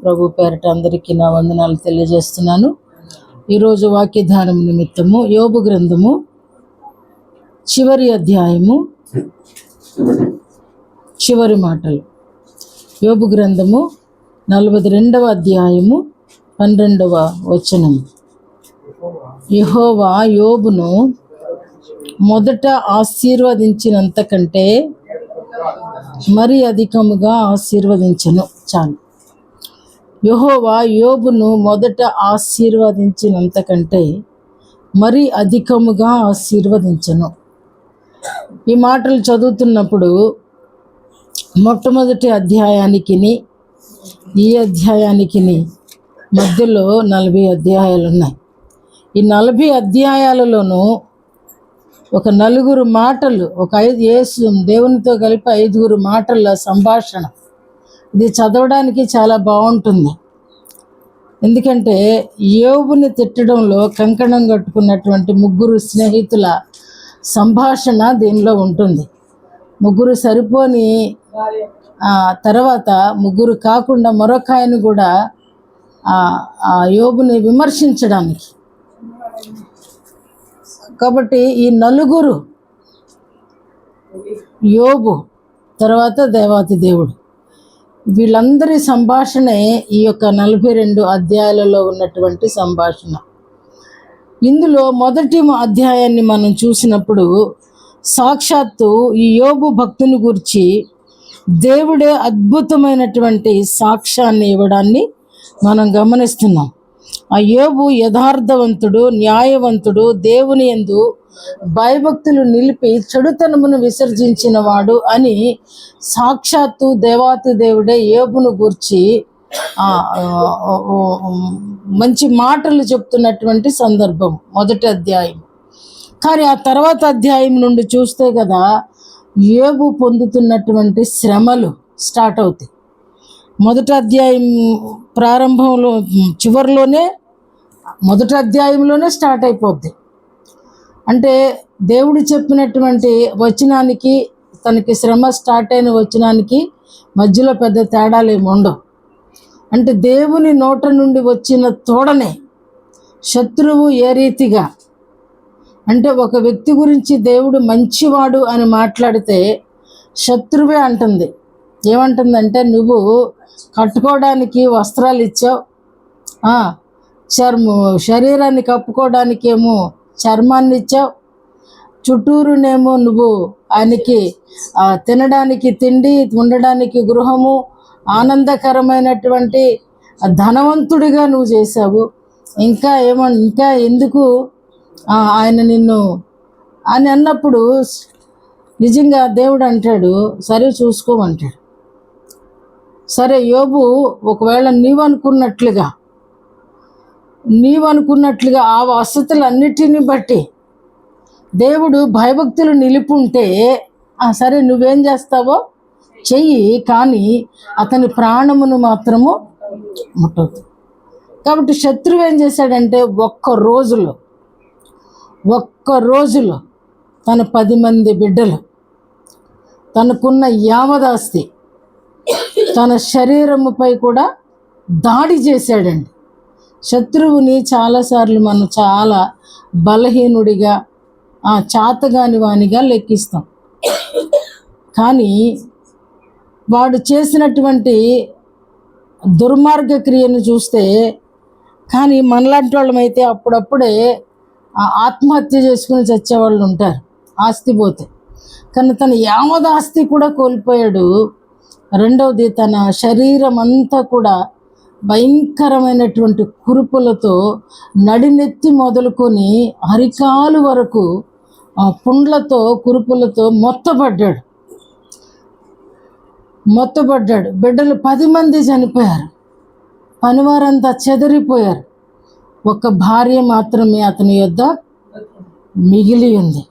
ప్రభు పేరట అందరికీ నా వందనాలు తెలియజేస్తున్నాను. ఈరోజు వాక్యధ్యానం నిమిత్తము యోబు గ్రంథము చివరి అధ్యాయము చివరి మాటలు. యోబు గ్రంథము 42వ అధ్యాయము 12వ వచనము. యెహోవా యోబును మొదట ఆశీర్వదించినంతకంటే మరి అధికముగా ఆశీర్వదించెను. చాలు. యెహోవా యోబును మొదట ఆశీర్వదించినంతకంటే మరి అధికముగా ఆశీర్వదించెను. ఈ మాటలు చదువుతున్నప్పుడు మొట్టమొదటి అధ్యాయానికి ఈ అధ్యాయానికి మధ్యలో 40 అధ్యాయాలు ఉన్నాయి. ఈ 40 అధ్యాయాలలోనూ ఒక 4 మాటలు, ఒక 5 యేసు దేవునితో కలిపి 5 మాటల సంభాషణ. ఇది చదవడానికి చాలా బాగుంటుంది. ఎందుకంటే యోబుని తిట్టడంలో కంకణం కట్టుకున్నటువంటి 3 స్నేహితుల సంభాషణ దీనిలో ఉంటుంది. 3 సరిపోని తర్వాత 3 కాకుండా మరొక ఆయన కూడా యోబుని విమర్శించడానికి. కాబట్టి ఈ 4 యోబు తర్వాత దేవాతి దేవుడు, వీళ్ళందరి సంభాషణే ఈ యొక్క 42 అధ్యాయాలలో ఉన్నటువంటి సంభాషణ. ఇందులో మొదటి అధ్యాయాన్ని మనం చూసినప్పుడు సాక్షాత్తు ఈ యోబు భక్తుని గురించి దేవుడే అద్భుతమైనటువంటి సాక్ష్యాన్ని ఇవ్వడాన్ని మనం గమనిస్తున్నాం. ఆ యోబు యథార్థవంతుడు, న్యాయవంతుడు, దేవుని యందు భయభక్తులు నిలిపి చెడుతనమును విసర్జించిన వాడు అని సాక్షాత్తు దేవాతి దేవుడే యోబును గూర్చి మంచి మాటలు చెప్తున్నటువంటి సందర్భం మొదటి అధ్యాయం. కానీ ఆ తర్వాత అధ్యాయం నుండి చూస్తే కదా యోబు పొందుతున్నటువంటి శ్రమలు స్టార్ట్ అవుతాయి. మొదటి అధ్యాయం ప్రారంభంలో చివరిలోనే మొదటి అధ్యాయంలోనే స్టార్ట్ అయిపోద్ది. అంటే దేవుడు చెప్పినటువంటి వచనానికి తనకి శ్రమ స్టార్ట్ అయిన వచనానికి మధ్యలో పెద్ద తేడాలు ఏమి ఉండవు. అంటే దేవుని నోట నుండి వచ్చిన తోడనే శత్రువు ఏ రీతిగా, అంటే ఒక వ్యక్తి గురించి దేవుడు మంచివాడు అని మాట్లాడితే శత్రువే అంటుంది. ఏమంటుందంటే, నువ్వు కట్టుకోవడానికి వస్త్రాలు ఇచ్చావు, శరీరాన్ని కప్పుకోవడానికేమో చర్మాన్ని ఇచ్చావు, చుట్టూరునేమో నువ్వు ఆయనకి తినడానికి తిండి, ఉండడానికి గృహము, ఆనందకరమైనటువంటి ధనవంతుడిగా నువ్వు చేశావు. ఇంకా ఎందుకు ఆయన నిన్ను అని అన్నప్పుడు నిజంగా దేవుడు అంటాడు, సరే చూసుకోమంటాడు. సరే యోబు, ఒకవేళ నీవు అనుకున్నట్లుగా ఆ వసతులన్నిటిని బట్టి దేవుడు భయభక్తులు నిలుపుంటే సరే నువ్వేం చేస్తావో చెయ్యి, కానీ అతని ప్రాణమును మాత్రము ముట్టదు. కాబట్టి శత్రువు ఏం చేశాడంటే ఒక్క రోజులో తన 10 మంది బిడ్డలు, తనకున్న యావదాస్తి, తన శరీరముపై కూడా దాడి చేశాడండి. శత్రువుని చాలాసార్లు మనం చాలా బలహీనుడిగా, చాతగాని వానిగా లెక్కిస్తాం. కానీ వాడు చేసినటువంటి దుర్మార్గ క్రియను చూస్తే, కానీ మనలాంటి వాళ్ళమైతే అప్పుడప్పుడే ఆత్మహత్య చేసుకుని చచ్చేవాళ్ళు ఉంటారు ఆస్తి పోతే. కానీ తన యావదాస్తి కూడా కోల్పోయాడు. రెండవది, తన శరీరం అంతా కూడా భయంకరమైనటువంటి కురుపులతో, నడినెత్తి మొదలుకొని అరికాలు వరకు పుండ్లతో, కురుపులతో మొత్తబడ్డాడు. బిడ్డలు 10 మంది చనిపోయారు, పనివారంతా చెదిరిపోయారు. ఒక భార్య మాత్రమే అతని యొద్ద మిగిలి ఉంది.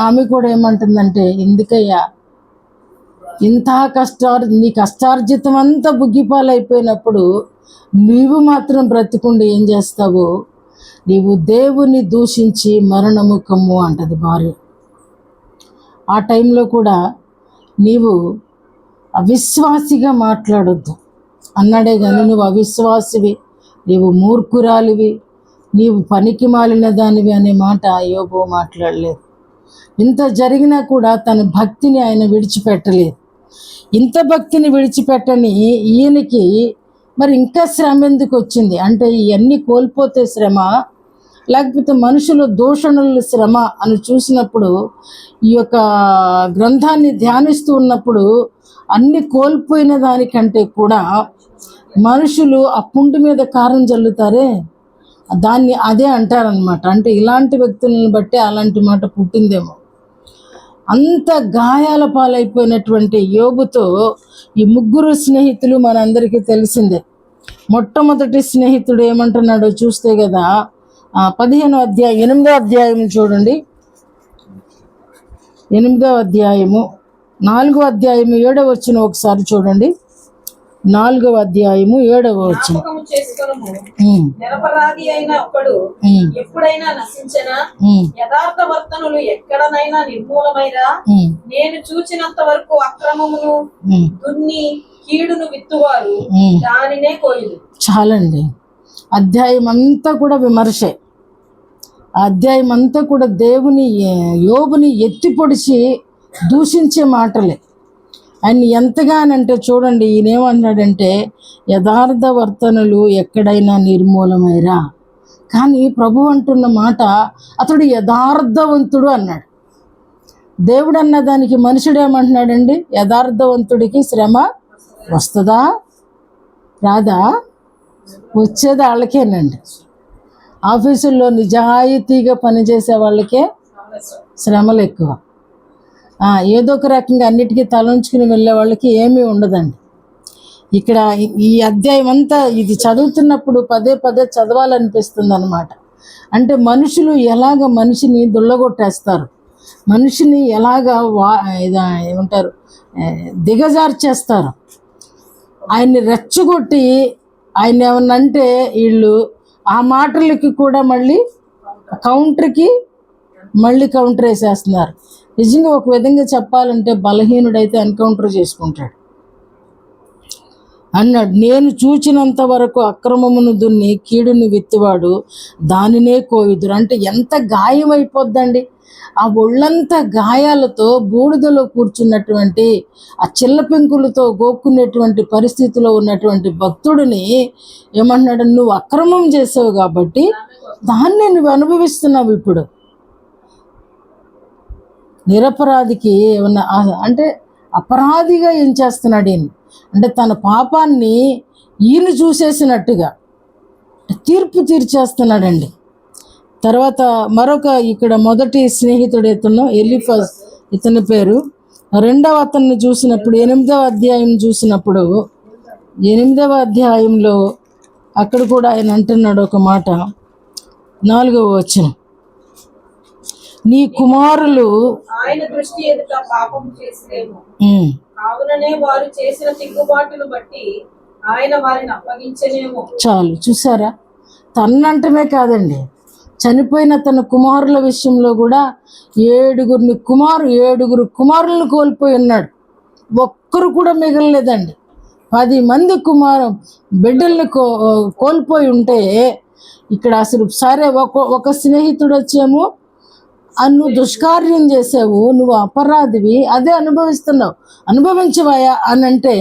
ఆమె కూడా ఏమంటుందంటే, ఎందుకయ్యా ఇంత నీ కష్టార్జితం అంతా బుగ్గిపాలైపోయినప్పుడు నీవు మాత్రం బ్రతికుండి ఏం చేస్తావు? నీవు దేవుని దూషించి మరణము కమ్ము అంటది భార్య. ఆ టైంలో కూడా నీవు అవిశ్వాసిగా మాట్లాడొద్దు అన్నాడే కానీ నువ్వు అవిశ్వాసివి, నీవు మూర్ఖురాలివి, నీవు పనికి మాలిన దానివి అనే మాట యోబు మాట్లాడలేదు. ఇంత జరిగినా కూడా తన భక్తిని ఆయన విడిచిపెట్టలేదు. ఇంత భక్తిని విడిచిపెట్టని ఈయనకి మరి ఇంకా శ్రమ ఎందుకు వచ్చింది అంటే, ఇవన్నీ కోల్పోతే శ్రమ, లేకపోతే మనుషుల దూషణలు శ్రమ అని చూసినప్పుడు, ఈ యొక్క గ్రంథాన్ని ధ్యానిస్తూ ఉన్నప్పుడు అన్ని కోల్పోయిన దానికంటే కూడా మనుషులు ఆ పుండు మీద కారం చల్లుతారే దాన్ని అదే అంటారనమాట. అంటే ఇలాంటి వ్యక్తులను బట్టి అలాంటి మాట పుట్టిందేమో. అంత గాయాల పాలైపోయినటువంటి యోబుతో ఈ ముగ్గురు స్నేహితులు మనందరికీ తెలిసిందే. మొట్టమొదటి స్నేహితుడు ఏమంటున్నాడో చూస్తే కదా, 15వ అధ్యాయం 8వ అధ్యాయం చూడండి. 8వ అధ్యాయము 4వ అధ్యాయము 7వ వచనం ఒకసారి చూడండి. 4వ అధ్యాయము 7వ వచనం. నిరపరాధి అయిన ఒకడు ఎప్పుడైనా నశించనా, యథార్థ వర్తనులు ఎక్కడనైనా నిర్మూలమైరా, నేను చూచినంత వరకు అక్రమమును దున్ని కీడును విత్తువారు దానినే కోయుదు. చాలండి, అధ్యాయం అంతా కూడా విమర్శే. ఆ అధ్యాయం అంతా కూడా దేవుని యోబుని ఎత్తి పొడిచి దూషించే మాటలే. ఆయన ఎంతగానంటే చూడండి, ఈయనేమన్నాడంటే యథార్థ వర్తనులు ఎక్కడైనా నిర్మూలమైరా. కానీ ప్రభు అంటున్న మాట, అతడు యథార్థవంతుడు అన్నాడు. దేవుడు అన్న దానికి మనుషుడు ఏమంటున్నాడండి? యథార్థవంతుడికి శ్రమ వస్తుందా రాదా? వచ్చేది వాళ్ళకేనండి. ఆఫీసుల్లో నిజాయితీగా పనిచేసే వాళ్ళకే శ్రమలు ఎక్కువ. ఏదో ఒక రకంగా అన్నిటికీ తలంచుకుని వెళ్ళే వాళ్ళకి ఏమీ ఉండదండి. ఇక్కడ ఈ అధ్యాయం అంతా ఇది చదువుతున్నప్పుడు పదే పదే చదవాలనిపిస్తుంది అన్నమాట. అంటే మనుషులు ఎలాగ మనిషిని దుల్లగొట్టేస్తారు, మనిషిని ఎలాగ ఏమంటారు దిగజార్చేస్తారు. ఆయన్ని రెచ్చగొట్టి ఆయన ఏమన్నంటే వీళ్ళు ఆ మాటలకి కూడా మళ్ళీ కౌంటర్ వేసేస్తున్నారు. నిజంగా ఒక విధంగా చెప్పాలంటే బలహీనుడైతే ఎన్కౌంటర్ చేసుకుంటాడు అన్నాడు. నేను చూచినంత వరకు అక్రమమును దున్ని కీడును విత్తువాడు దానినే కోయుదురు. అంటే ఎంత గాయం అయిపోద్దండి. ఆ ఒళ్ళంతా గాయాలతో బూడిదలో కూర్చున్నటువంటి ఆ చిల్ల పెంకులతో గోక్కునేటువంటి పరిస్థితిలో ఉన్నటువంటి భక్తుడిని ఏమన్నాడు? నువ్వు అక్రమం చేసావు కాబట్టి దాన్ని నువ్వు అనుభవిస్తున్నావు. ఇప్పుడు నిరపరాధికి ఏమన్నా అంటే అపరాధిగా ఏం చేస్తున్నాడు ఈయన అంటే, తన పాపాన్ని ఈయన చూసేసినట్టుగా తీర్పు తీర్చేస్తున్నాడండి. తర్వాత మరొక ఇక్కడ మొదటి స్నేహితుడు ఇతను ఎలీఫజ్, ఇతని పేరు. రెండవ అతన్ని చూసినప్పుడు 8వ అధ్యాయం చూసినప్పుడు 8వ అధ్యాయంలో అక్కడ కూడా ఆయన అంటున్నాడు ఒక మాట, 4వ వచనం. నీ కుమారులు ఆయన దృష్టి ఎదుట పాపం చేసిరేమో, కావుననే వారు చేసిన తిరుగుబాటును బట్టి ఆయన వారిని అప్పగించనేమో. చాలు, చూసారా? తన్నంటమే కాదండి, చనిపోయిన తన కుమారుల విషయంలో కూడా 7 కుమారులను కోల్పోయి ఉన్నాడు. ఒక్కరు కూడా మిగలలేదండి. 10 మంది బిడ్డల్ని కోల్పోయి ఉంటే ఇక్కడ అసలు సరే ఒక స్నేహితుడు వచ్చేమో నువ్వు దుష్కార్యం చేసావు, నువ్వు అపరాధివి, అదే అనుభవించవాయా అని అంటే,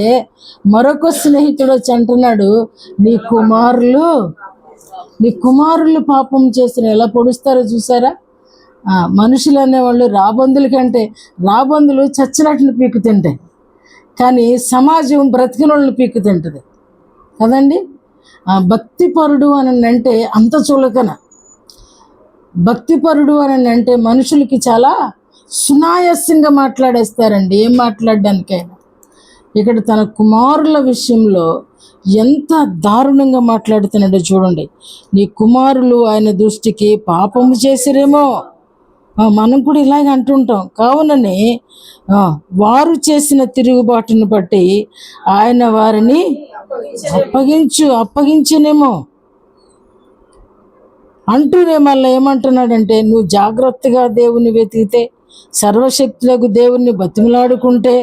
మరొక స్నేహితుడు వచ్చి అంటున్నాడు నీ కుమారులు పాపం చేసిన ఎలా పొడుస్తారో చూసారా? మనుషులు అనేవాళ్ళు రాబందులు చచ్చినట్లు పీకు తింటాయి, కానీ సమాజం బ్రతికిన వాళ్ళని పీకు తింటుంది కదండి. భక్తిపరుడు అని అంటే అంత చులకన. భక్తిపరుడు అని అంటే మనుషులకి చాలా సునాయాసంగా మాట్లాడేస్తారండి, ఏం మాట్లాడడానికైనా. ఇక్కడ తన కుమారుల విషయంలో ఎంత దారుణంగా మాట్లాడుతున్నాడో చూడండి. నీ కుమారులు ఆయన దృష్టికి పాపము చేసిరేమో. మనం కూడా ఇలాగ అంటుంటాం. కావునని వారు చేసిన తిరుగుబాటును బట్టి ఆయన వారిని అప్పగించనేమో అంటూనే మళ్ళీ ఏమంటున్నాడంటే, నువ్వు జాగ్రత్తగా దేవుని వెతికితే సర్వశక్తులకు దేవుణ్ణి బతిమలాడుకుంటే,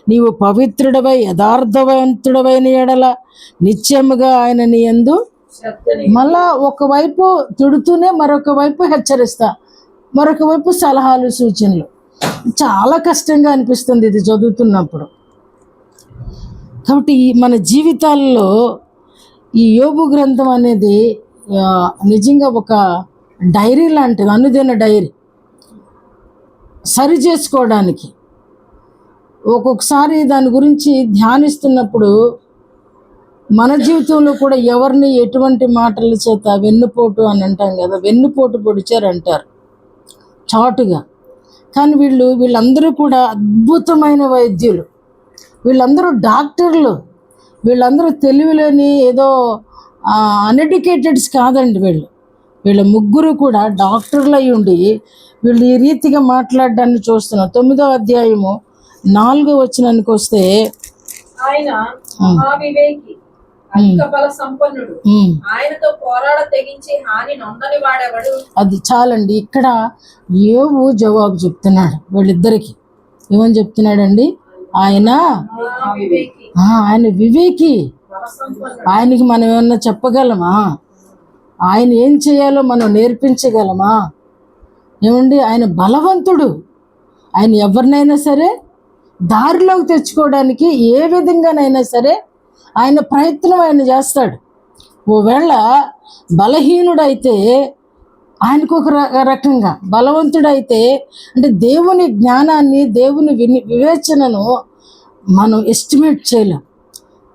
నీవు పవిత్రుడవై యథార్థవంతుడవైన ఎడల నిత్యముగా ఆయన నీ యందు మళ్ళా ఒకవైపు తిడుతూనే మరొక వైపు హెచ్చరిస్తా, మరొక వైపు సలహాలు సూచనలు. చాలా కష్టంగా అనిపిస్తుంది ఇది చదువుతున్నప్పుడు. కాబట్టి మన జీవితాల్లో ఈ యోబు గ్రంథం అనేది నిజంగా ఒక డైరీ లాంటిది, అనుదిన డైరీ. సరి చేసుకోవడానికి ఒక్కొక్కసారి దాని గురించి ధ్యానిస్తున్నప్పుడు మన జీవితంలో కూడా ఎవరిని ఎటువంటి మాటల చేత వెన్నుపోటు అని అంటాం కదా, వెన్నుపోటు పొడిచారంటారు చాటుగా. కానీ వీళ్ళందరూ కూడా అద్భుతమైన వైద్యులు, వీళ్ళందరూ డాక్టర్లు, వీళ్ళందరూ తెలివిలేని ఏదో అన్ఎడ్యుకేటెడ్స్ కాదండి. వీళ్ళ ముగ్గురు కూడా డాక్టర్లు అయి ఉండి వీళ్ళు ఈ రీతిగా మాట్లాడడాన్ని చూస్తున్నాం. 9వ అధ్యాయము 4వ వచనానికి వస్తే, ఆయన మహావివేకి, అధిక బల సంపన్నుడు, ఆయనతో పోరాడ తెగించి హాని నొందని వాడెవడు. అది చాలండి. ఇక్కడ యోబు జవాబు చెప్తున్నాడు వీళ్ళిద్దరికి. ఏమని చెప్తున్నాడండి? ఆయన వివేకి. ఆయనకి మనం ఏమన్నా చెప్పగలమా? ఆయన ఏం చేయాలో మనం నేర్పించగలమా? ఏమండి, ఆయన బలవంతుడు. ఆయన ఎవరినైనా సరే దారిలోకి తెచ్చుకోవడానికి ఏ విధంగానైనా సరే ఆయన ప్రయత్నం ఆయన చేస్తాడు. ఓవేళ బలహీనుడైతే ఆయనకు ఒక రకంగా, బలవంతుడైతే అంటే దేవుని జ్ఞానాన్ని, దేవుని వివేచనను మనం ఎస్టిమేట్ చేయలేం.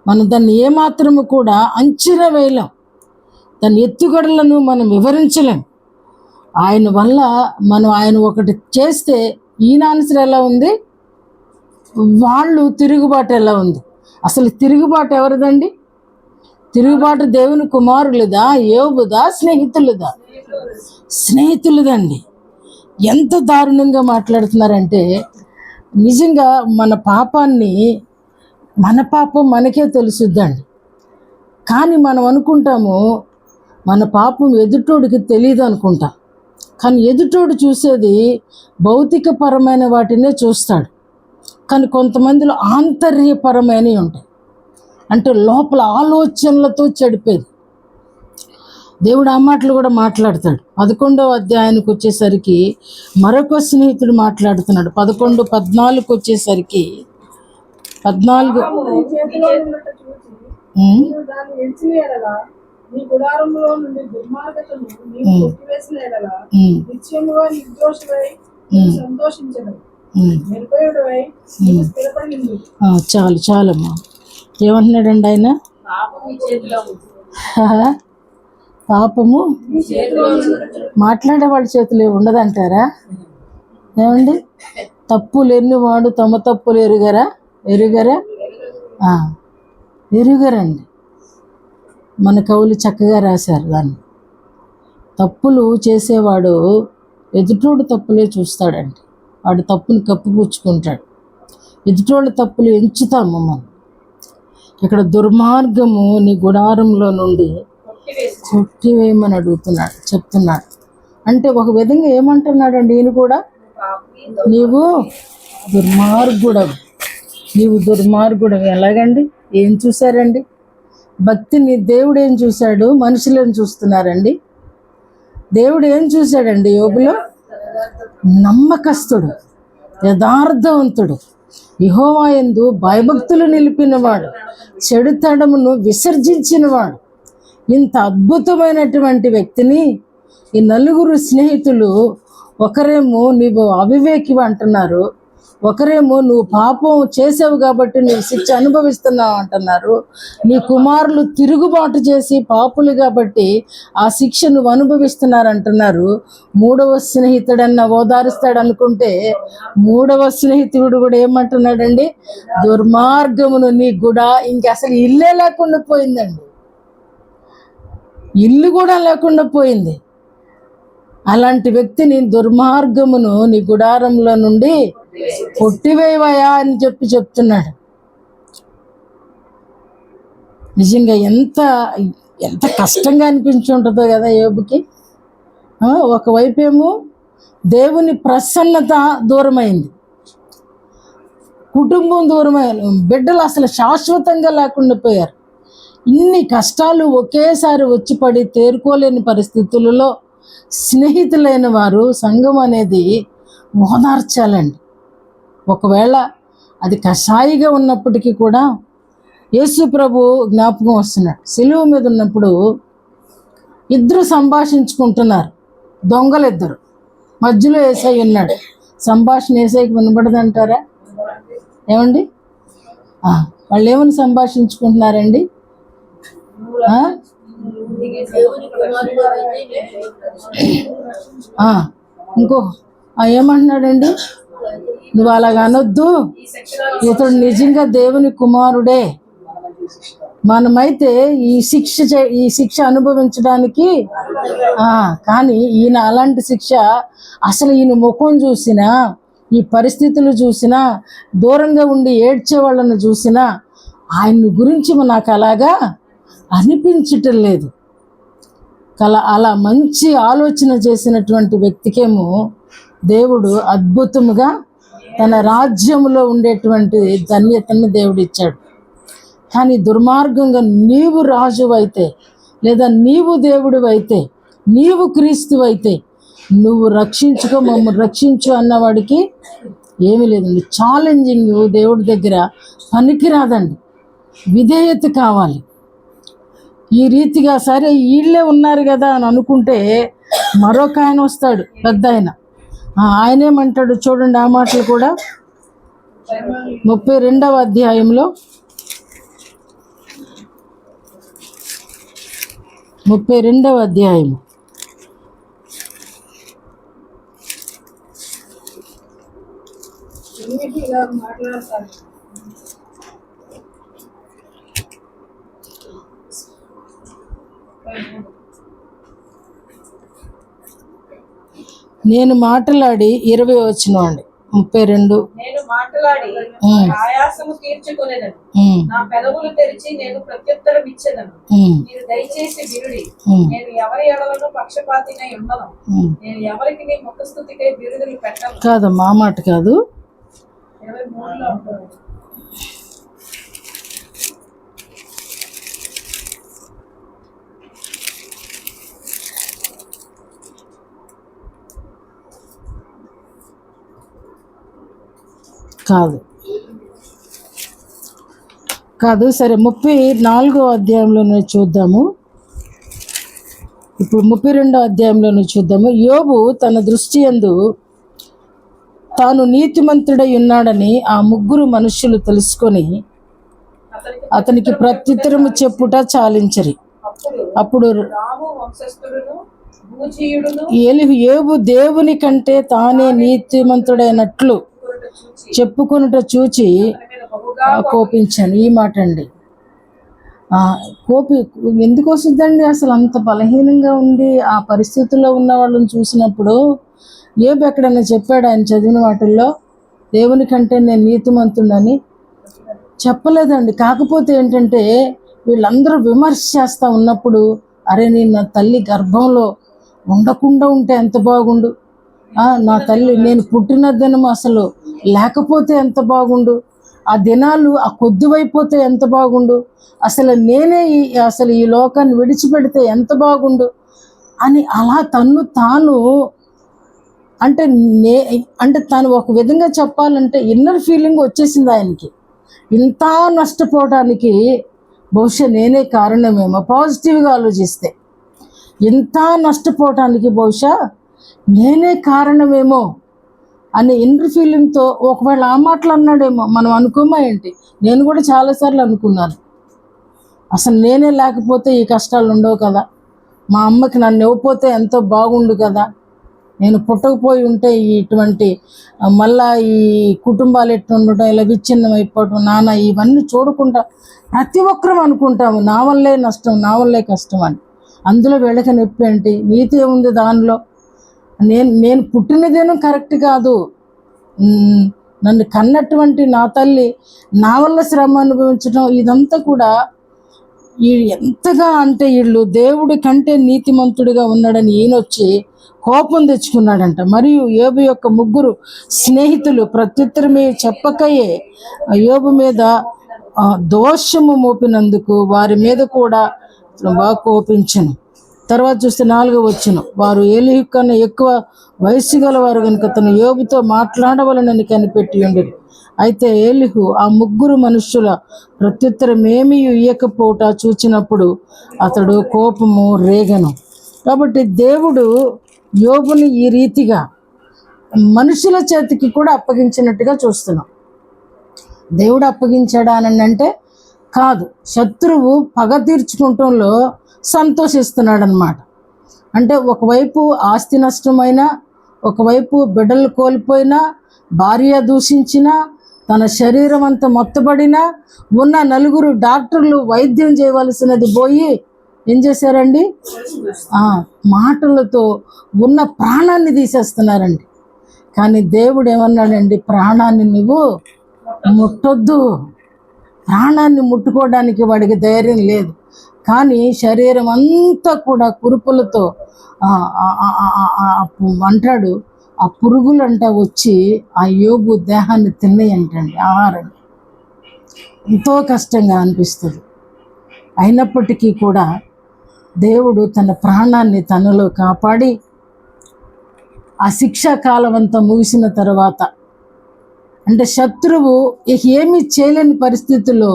మనం దాన్ని ఏమాత్రము కూడా అంచనా వేయలేం. దాని ఎత్తుగడలను మనం వివరించలేం. ఆయన వల్ల ఆయన ఒకటి చేస్తే ఈయన ఆన్సర్ ఎలా ఉంది, వాళ్ళు తిరుగుబాటు ఎలా ఉంది. అసలు తిరుగుబాటు ఎవరిదండి? తిరుగుబాటు దేవుని కుమారులదా, యోబుదా, స్నేహితులదండి. ఎంత దారుణంగా మాట్లాడుతున్నారంటే, నిజంగా మన పాపం మనకే తెలుసుద్దండి. కానీ మనం అనుకుంటాము మన పాపం ఎదుటోడికి తెలియదు అనుకుంటాం. కానీ ఎదుటోడు చూసేది భౌతికపరమైన వాటినే చూస్తాడు. కానీ కొంతమందిలో ఆంతర్యపరమైనవి ఉంటాయి, అంటే లోపల ఆలోచనలతో చెడిపేది. దేవుడు ఆ మాటలు కూడా మాట్లాడతాడు. 11వ అధ్యాయానికి వచ్చేసరికి మరొక స్నేహితుడు మాట్లాడుతున్నాడు. 11:14 వచ్చేసరికి 14 నీ గుడారములో నుండి దుర్మార్గతను నీవు కొట్టివేసిన ఎడల నిత్యముగా నిర్దోషివై సంతోషించదవు, నిర్భయుడవై స్థిరపడి. చాలమ్మా. ఏమంటున్నాడండి ఆయన? పాపము మాట్లాడే వాళ్ళ చేతిలో ఉండదంటారా? ఏమండి, తప్పులు ఎన్నివాడు తమ తప్పులు ఎరుగరండి. మన కవులు చక్కగా రాశారు దాన్ని. తప్పులు చేసేవాడు ఎదుటోడు తప్పులే చూస్తాడండి. వాడు తప్పుని కప్పిపుచ్చుకుంటాడు. ఎదుటోళ్ళ తప్పులు ఎంచుతాము మనం. ఇక్కడ దుర్మార్గము నీ గుడారంలో నుండి కొట్టివేయమని చెప్తున్నాడు. అంటే ఒక విధంగా ఏమంటున్నాడండి ఈయన కూడా, నీవు దుర్మార్గుడవు. ఎలాగండి? ఏం చూశారండి? భక్తిని దేవుడు ఏం చూశాడు? మనుషులు ఏం చూస్తున్నారండి? దేవుడు ఏం చూశాడండి యోబులో? నమ్మకస్తుడు, యథార్థవంతుడు, యెహోవా యందు భయభక్తులు నిలిపినవాడు, చెడుతనమును విసర్జించినవాడు. ఇంత అద్భుతమైనటువంటి వ్యక్తిని ఈ 4 స్నేహితులు, ఒకరేమో నీవు అవివేకివి అంటున్నారు, ఒకరేమో నువ్వు పాపం చేసావు కాబట్టి నువ్వు శిక్ష అనుభవిస్తున్నావు అంటున్నారు, నీ కుమారులు తిరుగుబాటు చేసి పాపులు కాబట్టి ఆ శిక్ష నువ్వు అనుభవిస్తున్నారు అంటున్నారు. 3వ స్నేహితుడన్న ఓదారుస్తాడు అనుకుంటే 3వ స్నేహితుడు కూడా ఏమంటున్నాడండి? దుర్మార్గమును నీ ఇంక అసలు ఇల్లే లేకుండా పోయిందండి. ఇల్లు కూడా లేకుండా పోయింది. అలాంటి వ్యక్తిని, దుర్మార్గమును నీ గుడారంలో నుండి కొట్టివేయవయా అని చెప్తున్నాడు. నిజంగా ఎంత కష్టంగా అనిపించి ఉంటుందో కదా యోబుకి. ఒకవైపేమో దేవుని ప్రసన్నత దూరమైంది, కుటుంబం దూరమైన, బిడ్డలు అసలు శాశ్వతంగా లేకుండా పోయారు. ఇన్ని కష్టాలు ఒకేసారి వచ్చి పడి తేరుకోలేని పరిస్థితులలో స్నేహితులైన వారు సంఘం అనేది ఓదార్చాలండి. ఒకవేళ అది కషాయిగా ఉన్నప్పటికీ కూడా యేసు ప్రభు జ్ఞాపకం వస్తున్నాడు. సిలువ మీద ఉన్నప్పుడు ఇద్దరు సంభాషించుకుంటున్నారు, దొంగలిద్దరు, మధ్యలో యేసయ్య ఉన్నాడు. సంభాషణ యేసయ్యకి వినబడదంటారా? ఏమండి? వాళ్ళు ఏమని సంభాషించుకుంటున్నారండి? ఇంకో ఏమంటున్నాడండి? నువ్వు అలాగ అనొద్దు, ఇతడు నిజంగా దేవుని కుమారుడే, మనమైతే ఈ శిక్ష అనుభవించడానికి కానీ ఈయన అలాంటి శిక్ష, అసలు ఈయన ముఖం చూసినా, ఈ పరిస్థితులు చూసినా, దూరంగా ఉండి ఏడ్చే వాళ్ళను చూసినా ఆయన గురించి నాకు అలాగా అనిపించటం లేదు. అలా మంచి ఆలోచన చేసినటువంటి వ్యక్తికేమో దేవుడు అద్భుతముగా తన రాజ్యంలో ఉండేటువంటి ధన్యతను దేవుడు ఇచ్చాడు. కానీ దుర్మార్గంగా నీవు రాజు అయితే, లేదా నీవు దేవుడు అయితే, నీవు క్రీస్తు అయితే, నువ్వు రక్షించుకో, మమ్మల్ని రక్షించు అన్నవాడికి ఏమీ లేదండి. ఛాలెంజింగ్ దేవుడి దగ్గర పనికిరాదండి, విధేయత కావాలి. ఈ రీతిగా సరే వీళ్ళే ఉన్నారు కదా అని అనుకుంటే మరొక ఆయన వస్తాడు, పెద్ద ఆయన. ఆయనేమంటాడు చూడండి, ఆ మాటలు కూడా 32వ అధ్యాయంలో 32వ అధ్యాయం నేను మాట్లాడి 20 వచ్చిన అండి 32. నేను మాట్లాడి ఆయాసము తీర్చుకొనేదను, నా పెదవులు తెరిచి నేను ప్రత్యుత్తరం ఇచ్చేదను. మీరు దయచేసి వినుడి, నేను ఎవరి ఎడలను పక్షపాతినై ఉండను, నేను ఎవరికి నీ ముఖస్తుతికై బిరుదులు పెట్టను. కాదమ్మా, ఆ మాట కాదు. 23లో ఉంటుంది. కాదు సరే 34వ అధ్యాయంలోనే చూద్దాము. ఇప్పుడు 32వ అధ్యాయంలోనే చూద్దాము. యోబు తన దృష్టి యందు తాను నీతిమంతుడై ఉన్నాడని ఆ ముగ్గురు మనుష్యులు తెలుసుకొని అతనికి ప్రత్యుత్తరము చెప్పుట చాలించరి. అప్పుడు యోబు దేవుని కంటే తానే నీతిమంతుడైనట్లు చెప్పుకొనుట చూచి కోపించాను. ఈ మాట అండి, ఎందుకు వస్తుందండి? అసలు అంత బలహీనంగా ఉంది ఆ పరిస్థితుల్లో ఉన్న వాళ్ళని చూసినప్పుడు. యోబు ఎక్కడన్నా చెప్పాడు ఆయన చదివిన వాటిల్లో దేవుని కంటే నేను నీతిమంతుడని? చెప్పలేదండి. కాకపోతే ఏంటంటే వీళ్ళందరూ విమర్శ చేస్తూ ఉన్నప్పుడు, అరే నేను నా తల్లి గర్భంలో ఉండకుండా ఉంటే ఎంత బాగుండు, నా తల్లి నేను పుట్టిన దినం అసలు లేకపోతే ఎంత బాగుండు, ఆ దినాలు ఆ కొద్దివైపోతే ఎంత బాగుండు, అసలు నేనే అసలు ఈ లోకాన్ని విడిచిపెడితే ఎంత బాగుండు అని అలా తన్ను తాను అంటే తను ఒక విధంగా చెప్పాలంటే ఇన్నర్ ఫీలింగ్ వచ్చేసింది ఆయనకి. ఇంత నష్టపోవడానికి బహుశా నేనే కారణమేమో, పాజిటివ్గా ఆలోచిస్తే ఇంత నష్టపోవటానికి బహుశా నేనే కారణమేమో అనే ఇన్నర్ ఫీలింగ్తో ఒకవేళ ఆ మాటలు అన్నాడేమో. మనం అనుకోమా ఏంటి? నేను కూడా చాలాసార్లు అనుకున్నాను, అసలు నేనే లేకపోతే ఈ కష్టాలు ఉండవు కదా, మా అమ్మకి నన్ను ఇవ్వకపోతే ఎంతో బాగుండు కదా, నేను పుట్టకపోయి ఉంటే ఇటువంటి మళ్ళా ఈ కుటుంబాలు ఎట్లా ఉండటం, ఇలా విచ్ఛిన్నం అయిపోవటం, నాన్న ఇవన్నీ చూడకుండా ప్రతి ఒక్కరం అనుకుంటాము నా వల్లే నష్టం, నా వల్లే కష్టం అని. అందులో వీళ్ళకి నొప్పి ఏంటి? నీతి ఏముంది దానిలో? నేను పుట్టినదేనో కరెక్ట్ కాదు, నన్ను కన్నటువంటి నా తల్లి నా వల్ల శ్రమ అనుభవించడం, ఇదంతా కూడా ఈ ఎంతగా అంటే వీళ్ళు దేవుడి కంటే నీతిమంతుడిగా ఉన్నాడని ఈయనొచ్చి కోపం తెచ్చుకున్నాడంట. మరియు యోబు యొక్క ముగ్గురు స్నేహితులు ప్రత్యుత్తరమే చెప్పకయే యోబు మీద దోషము మోపినందుకు వారి మీద కూడా బాగా కోపించను. తర్వాత చూస్తే 4వ వచనం, వారు ఏలీహు కన్నా ఎక్కువ వయస్సు గలవారు కనుక తను యోబుతో మాట్లాడవలనని కనిపెట్టి ఉండేది. అయితే ఏలీహు ఆ ముగ్గురు మనుష్యుల ప్రత్యుత్తరం ఏమీ ఇయ్యకపోట చూచినప్పుడు అతడు కోపము రేగను. కాబట్టి దేవుడు యోబుని ఈ రీతిగా మనుషుల చేతికి కూడా అప్పగించినట్టుగా చూస్తున్నాం. దేవుడు అప్పగించాడా అని అంటే కాదు, శత్రువు పగ తీర్చుకుంటంలో సంతోషిస్తున్నాడు అన్నమాట. అంటే ఒకవైపు ఆస్తి నష్టమైనా, ఒకవైపు బిడ్డలు కోల్పోయినా, భార్య దూషించినా, తన శరీరం అంతా మొత్తబడినా, ఉన్న 4 డాక్టర్లు వైద్యం చేయవలసినది పోయి ఏం చేశారండి, మాటలతో ఉన్న ప్రాణాన్ని తీసేస్తున్నారండి. కానీ దేవుడు ఏమన్నాడండి, ప్రాణాన్ని నువ్వు ముట్టొద్దు. ప్రాణాన్ని ముట్టుకోవడానికి వాడికి ధైర్యం లేదు. కానీ శరీరం అంతా కూడా కురుపులతో అంటాడు, ఆ పురుగులంట వచ్చి ఆ యోబు దేహాన్ని తిన్నాయంటండి. ఆహారం ఎంతో కష్టంగా అనిపిస్తుంది. అయినప్పటికీ కూడా దేవుడు తన ప్రాణాన్ని తనలో కాపాడి ఆ శిక్షా కాలం అంతా ముగిసిన తర్వాత, అంటే శత్రువు ఇక ఏమీ చేయలేని పరిస్థితుల్లో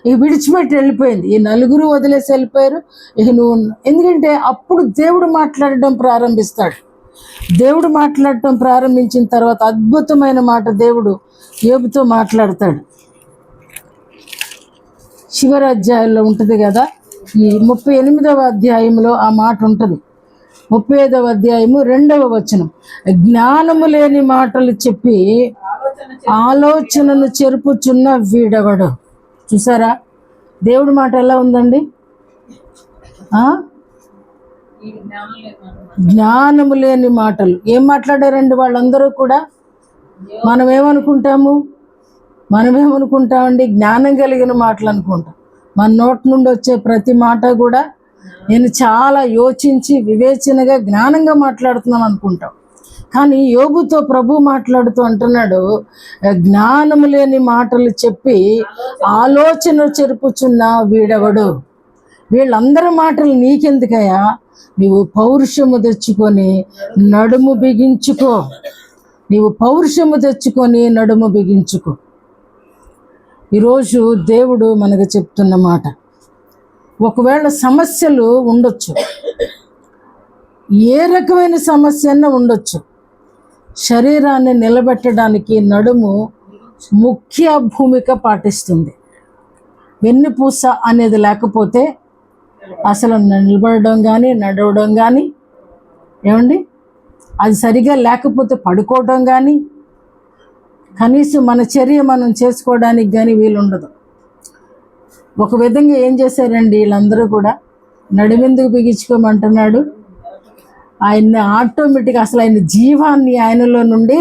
ఇక విడిచిపెట్టి వెళ్ళిపోయింది. ఈ 4 వదిలేసి వెళ్ళిపోయారు. ఇక నువ్వు, ఎందుకంటే అప్పుడు దేవుడు మాట్లాడటం ప్రారంభిస్తాడు. దేవుడు మాట్లాడటం ప్రారంభించిన తర్వాత అద్భుతమైన మాట దేవుడు యోబుతో మాట్లాడతాడు. చివరి అధ్యాయంలో ఉంటుంది కదా, ఈ 38వ అధ్యాయంలో ఆ మాట ఉంటుంది. 35వ అధ్యాయము 2వ వచనం, జ్ఞానము లేని మాటలు చెప్పి ఆలోచనను చెరుపుచున్న వీడెవడు. చూసారా దేవుడి మాట ఎలా ఉందండి? జ్ఞానము లేని మాటలు. ఏం మాట్లాడారండి వాళ్ళందరూ కూడా? మనమేమనుకుంటామండి? జ్ఞానం కలిగిన మాటలు అనుకుంటాం. మన నోటి నుండి వచ్చే ప్రతి మాట కూడా నేను చాలా యోచించి వివేచనగా జ్ఞానంగా మాట్లాడుతున్నాను అనుకుంటాం. కానీ యోబుతో ప్రభు మాట్లాడుతూ అంటున్నాడు, జ్ఞానము లేని మాటలు చెప్పి ఆలోచన చెరుపుచున్న వీడెవడు. వీళ్ళందరి మాటలు నీకెందుకయ్యా? నీవు పౌరుషము తెచ్చుకొని నడుము బిగించుకో. నడుము బిగించుకో. ఈరోజు దేవుడు మనకు చెప్తున్న మాట, ఒకవేళ సమస్యలు ఉండొచ్చు, ఏ రకమైన సమస్య అన్నా ఉండొచ్చు, శరీరాన్ని నిలబెట్టడానికి నడుము ముఖ్య భూమిక పాటిస్తుంది. వెన్నుపూస అనేది లేకపోతే అసలు నిలబడడం కానీ నడవడం కానీ, ఏమండి, అది సరిగా లేకపోతే పడుకోవడం కానీ, కనీసం మన చర్య మనం చేసుకోవడానికి కానీ వీలుండదు. ఒక విధంగా ఏం చేశారండి వీళ్ళందరూ కూడా, నడుమెందుకు బిగించుకోమంటున్నాడు? ఆయన్ని ఆటోమేటిక్గా అసలు ఆయన జీవాన్ని ఆయనలో నుండి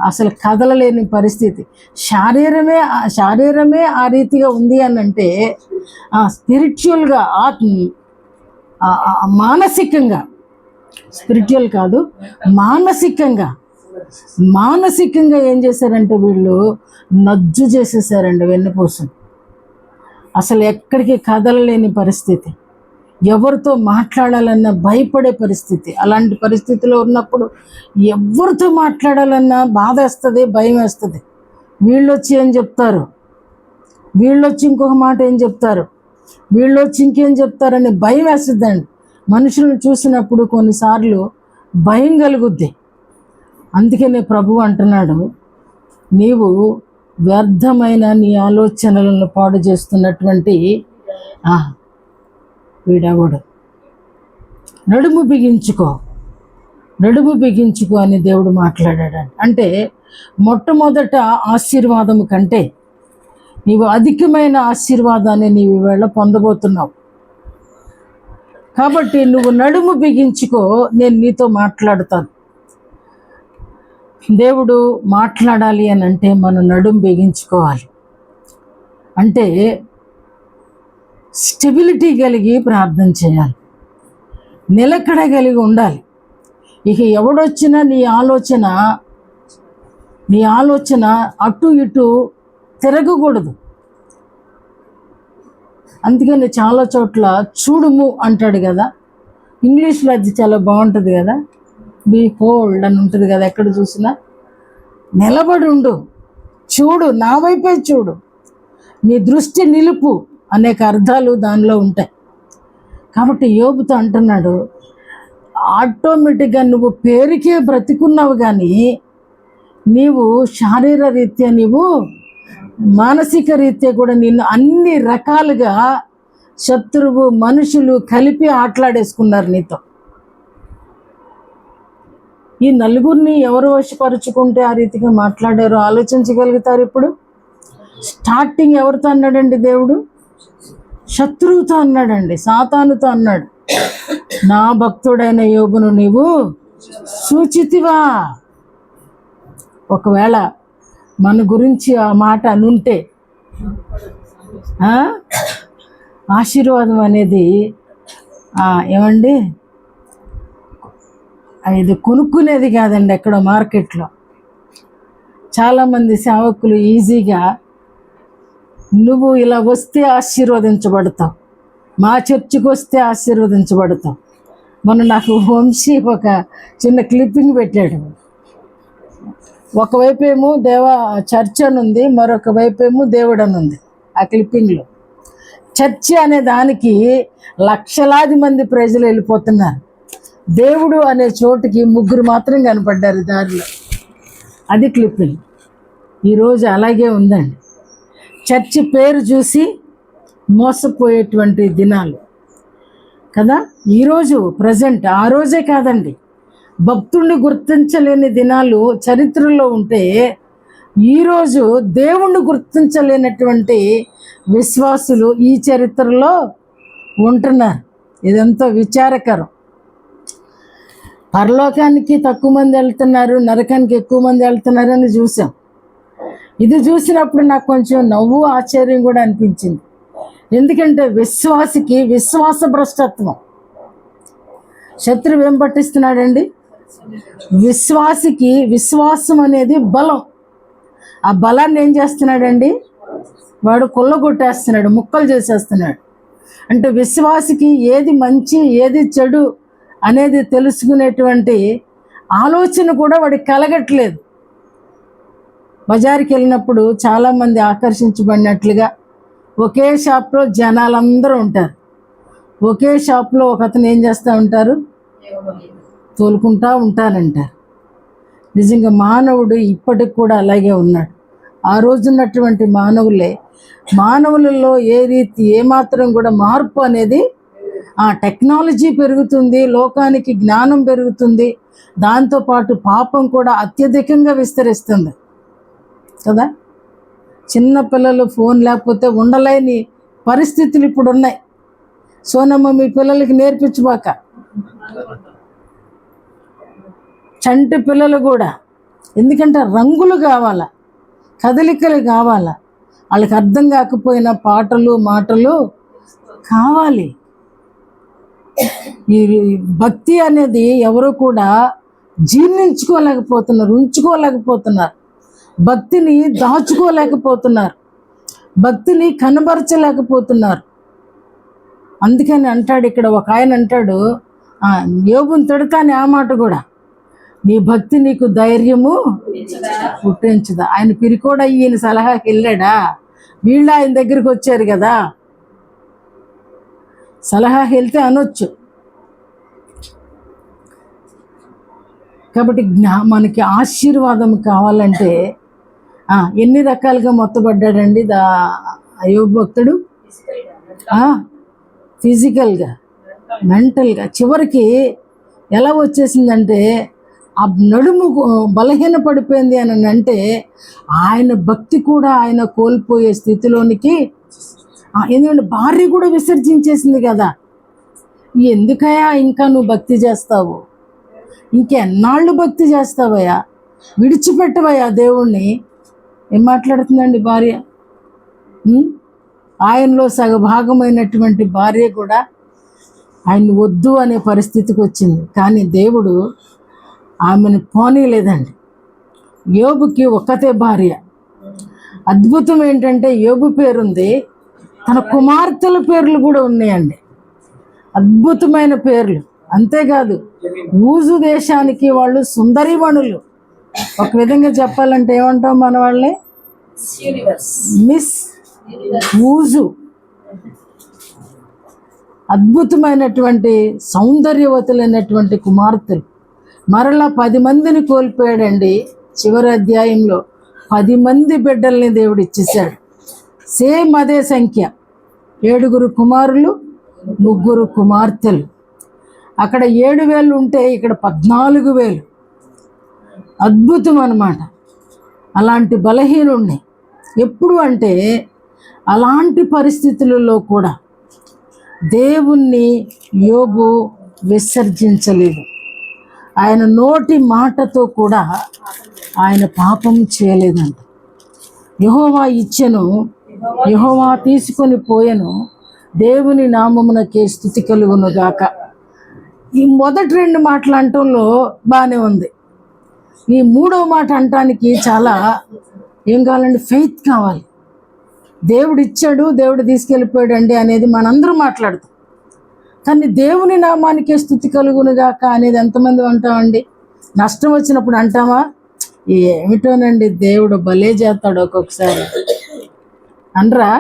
అసలు కదలలేని పరిస్థితి. శారీరమే ఆ రీతిగా ఉంది అని అంటే స్పిరిచువల్గా, మానసికంగా, స్పిరిచువల్ కాదు, మానసికంగా ఏం చేశారంటే వీళ్ళు నజ్జు చేసేసారండి వెన్నుపూసను. అసలు ఎక్కడికి కదలలేని పరిస్థితి, ఎవరితో మాట్లాడాలన్నా భయపడే పరిస్థితి. అలాంటి పరిస్థితిలో ఉన్నప్పుడు ఎవరితో మాట్లాడాలన్నా బాధ వేస్తుంది, భయం వేస్తుంది. వీళ్ళొచ్చి ఏం చెప్తారు, వీళ్ళొచ్చి ఇంకొక మాట ఏం చెప్తారు, వీళ్ళొచ్చి ఇంకేం చెప్తారని భయం వేస్తుందండి. మనుషులను చూసినప్పుడు కొన్నిసార్లు భయం కలుగుద్ది. అందుకనే ప్రభు అంటున్నాడు, నీవు వ్యర్థమైన నీ ఆలోచనలను పాడు చేస్తున్నటువంటి వీడెవడు, నడుము బిగించుకో అని దేవుడు మాట్లాడాడు. అంటే మొట్టమొదట ఆశీర్వాదము కంటే నీవు అధికమైన ఆశీర్వాదాన్ని నీవు ఈవేళ పొందబోతున్నావు. కాబట్టి నువ్వు నడుము బిగించుకో, నేను నీతో మాట్లాడతాను. దేవుడు మాట్లాడాలి అని అంటే మనం నడుము బిగించుకోవాలి. అంటే స్టెబిలిటీ కలిగి ప్రార్థన చేయాలి, నిలకడ కలిగి ఉండాలి. ఇక ఎవడొచ్చినా నీ ఆలోచన అటు ఇటు తిరగకూడదు. అందుకని చాలా చోట్ల చూడుము అంటాడు కదా, ఇంగ్లీష్లో అది చాలా బాగుంటుంది కదా, బీ హోల్డ్ అని ఉంటుంది కదా, ఎక్కడ చూసినా నిలబడి ఉండు, చూడు, నా వైపే చూడు, నీ దృష్టి నిలుపు అనేక అర్థాలు దానిలో ఉంటాయి. కాబట్టి యోబుతో అంటున్నాడు, ఆటోమేటిక్గా నువ్వు పేరుకే బ్రతికున్నావు కానీ నీవు శారీర రీత్యా, నీవు మానసిక రీత్యా కూడా నిన్ను అన్ని రకాలుగా శత్రువు, మనుషులు కలిపి ఆటలాడేసుకున్నారు నీతో. ఈ నలుగురిని ఎవరు వశపరుచుకుంటే ఆ రీతిగా మాట్లాడారో ఆలోచించగలుగుతారు. ఇప్పుడు స్టార్టింగ్ ఎవరితో అన్నాడండి దేవుడు? శత్రువుతో అన్నాడండి, సాతానుతో అన్నాడు. నా భక్తుడైన యోబును నీవు సూచితివా. ఒకవేళ మన గురించి ఆ మాట అనుంటే ఆశీర్వాదం అనేది ఏమండి, ఇది కొనుక్కునేది కాదండి. ఎక్కడో మార్కెట్లో చాలామంది సేవకులు ఈజీగా నువ్వు ఇలా వస్తే ఆశీర్వదించబడతావు, మా చర్చికి వస్తే ఆశీర్వదించబడతావు. మొన్న నాకు వంశీ ఒక చిన్న క్లిప్పింగ్ పెట్టాడు. ఒకవైపు ఏమో చర్చ్ అని ఉంది, మరొక వైపు ఏమో దేవుడు అని ఉంది. ఆ క్లిప్పింగ్లో చర్చి అనే దానికి లక్షలాది మంది ప్రజలు వెళ్ళిపోతున్నారు, దేవుడు అనే చోటుకి ముగ్గురు మాత్రం కనపడ్డారు దారిలో. అది క్లిప్పింగ్. ఈరోజు అలాగే ఉందండి. చర్చి పేరు చూసి మోసపోయేటువంటి దినాలు కదా ఈరోజు ప్రజెంట్. ఆ రోజే కాదండి, భక్తుడిని గుర్తించలేని దినాలు చరిత్రలో ఉంటే ఈరోజు దేవుణ్ణి గుర్తించలేనటువంటి విశ్వాసులు ఈ చరిత్రలో ఉంటున్నారు. ఇదంతా విచారకరం. పరలోకానికి తక్కువ మంది వెళ్తున్నారు, నరకానికి ఎక్కువ మంది వెళ్తున్నారని చూసాం. ఇది చూసినప్పుడు నాకు కొంచెం నవ్వు, ఆశ్చర్యం కూడా అనిపించింది. ఎందుకంటే విశ్వాసికి విశ్వాస భ్రష్టత్వం. శత్రువు ఏం పట్టిస్తున్నాడండి? విశ్వాసికి విశ్వాసం అనేది బలం. ఆ బలాన్ని ఏం చేస్తున్నాడండి? వాడు కొల్లగొట్టేస్తున్నాడు, ముక్కలు చేసేస్తున్నాడు. అంటే విశ్వాసికి ఏది మంచి ఏది చెడు అనేది తెలుసుకునేటువంటి ఆలోచన కూడా వాడికి కలగట్లేదు. బజారుకి వెళ్ళినప్పుడు చాలామంది ఆకర్షించబడినట్లుగా ఒకే షాప్లో జనాలందరూ ఉంటారు. ఒకే షాప్లో ఒక అతను ఏం చేస్తూ ఉంటారు? తోలుకుంటూ ఉంటానంటారు. నిజంగా మానవుడు ఇప్పటికి కూడా అలాగే ఉన్నాడు. ఆ రోజున్నటువంటి మానవులలో ఏమాత్రం కూడా మార్పు అనేది, టెక్నాలజీ పెరుగుతుంది, లోకానికి జ్ఞానం పెరుగుతుంది, దాంతోపాటు పాపం కూడా అత్యధికంగా విస్తరిస్తుంది కదా. చిన్న పిల్లలు ఫోన్ లేకపోతే ఉండలేని పరిస్థితులు ఇప్పుడు ఉన్నాయి. సోనమ్మ మీ పిల్లలకి నేర్పించబాక. చంటి పిల్లలు కూడా, ఎందుకంటే రంగులు కావాలా, కదలికలు కావాలా, వాళ్ళకి అర్థం కాకపోయినా పాటలు మాటలు కావాలి. ఈ భక్తి అనేది ఎవరు కూడా జీర్ణించుకోలేకపోతున్నారు, ఉంచుకోలేకపోతున్నారు, భక్తిని దాచుకోలేకపోతున్నారు, భక్తిని కనబరచలేకపోతున్నారు. అందుకని అంటాడు ఇక్కడ ఒక ఆయన అంటాడు, యోబుని తిడతాను ఆ మాట కూడా, నీ భక్తి నీకు ధైర్యము పుట్టించదా. ఆయన పిరికోడా ఈయన సలహాకి వెళ్ళాడా? వీళ్ళు ఆయన దగ్గరికి వచ్చారు కదా, సలహాకి వెళ్తే అనొచ్చు. కాబట్టి మనకి ఆశీర్వాదం కావాలంటే ఎన్ని రకాలుగా మొత్తపడ్డాడండి యోబు భక్తుడు? ఫిజికల్గా, మెంటల్గా, చివరికి ఎలా వచ్చేసిందంటే ఆ నడుము బలహీన పడిపోయింది అని అంటే ఆయన భక్తి కూడా ఆయన కోల్పోయే స్థితిలోనికి. ఎందుకంటే భార్య కూడా విసర్జించేసింది కదా. ఎందుకయ్యా ఇంకా నువ్వు భక్తి చేస్తావు? ఇంకెన్నాళ్ళు భక్తి చేస్తావయ్యా? విడిచిపెట్టవయ్యా దేవుణ్ణి. ఏం మాట్లాడుతుందండి భార్య? ఆయనలో సగభాగమైనటువంటి భార్య కూడా ఆయన్ని వద్దు అనే పరిస్థితికి వచ్చింది. కానీ దేవుడు ఆమెను పోనీలేదండి. యోబుకి ఒక్కతే భార్య. అద్భుతం ఏంటంటే యోబు పేరుంది, తన కుమార్తెల పేర్లు కూడా ఉన్నాయండి, అద్భుతమైన పేర్లు. అంతేకాదు ఊజు దేశానికి వాళ్ళు సుందరిమణులు. ఒక విధంగా చెప్పాలంటే ఏమంటాం మన వాళ్ళని, మిస్ ఊజు. అద్భుతమైనటువంటి సౌందర్యవతులైనటువంటి కుమార్తెలు. మరలా 10 మందిని కోల్పోయాడండి. చివరి అధ్యాయంలో 10 మంది బిడ్డల్ని దేవుడు ఇచ్చేశాడు. సేమ్ అదే సంఖ్య, 7 కుమారులు 3 కుమార్తెలు. అక్కడ 7,000 ఉంటే ఇక్కడ 14,000. అద్భుతం అన్నమాట. అలాంటి బలహీనుణ్ణి ఎప్పుడు అంటే అలాంటి పరిస్థితులలో కూడా దేవుణ్ణి యోబు విసర్జించలేదు. ఆయన నోటి మాటతో కూడా ఆయన పాపం చేయలేదంట. యెహోవా ఇచ్చెను, యెహోవా తీసుకొని పోయెను, దేవుని నామమునకే స్తుతి కలుగును గాక. ఈ మొదటి 2 మాటలు అంటంలో బాగానే ఉంది. ఈ 3వ మాట అంటానికి చాలా ఏం కావాలండి, ఫెయిత్ కావాలి. దేవుడు ఇచ్చాడు, దేవుడు తీసుకెళ్ళిపోయాడు అండి అనేది మనందరం మాట్లాడతాం. కానీ దేవుని నామానికే స్తుతి కలుగునుగాక అనేది ఎంతమంది అంటామండి? నష్టం వచ్చినప్పుడు అంటామా? ఏమిటోనండి, దేవుడు భలే చేస్తాడు ఒక్కొక్కసారి అనరా?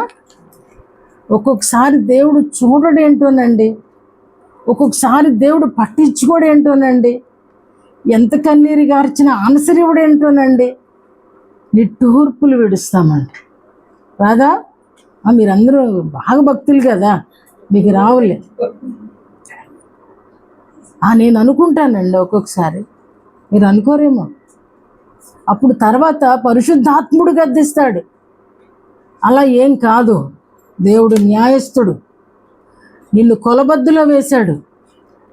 ఒక్కొక్కసారి దేవుడు చూడడేంటోనండి, ఒక్కొక్కసారి దేవుడు పట్టించుకోడేంటోనండి, ఎంత కన్నీరు గార్చిన ఆన్సర్ ఇవ్వడేంటోనండి. నిట్టూర్పులు విడుస్తామండి. రాదా? మీరందరూ బాగా భక్తులు కదా, మీకు రావులే. నేను అనుకుంటానండి ఒక్కొక్కసారి, మీరు అనుకోరేమో. అప్పుడు తర్వాత పరిశుద్ధాత్ముడు గద్దిస్తాడు. అలా ఏం కాదు, దేవుడు న్యాయస్థుడు. నిన్ను కొలబద్దులో వేశాడు,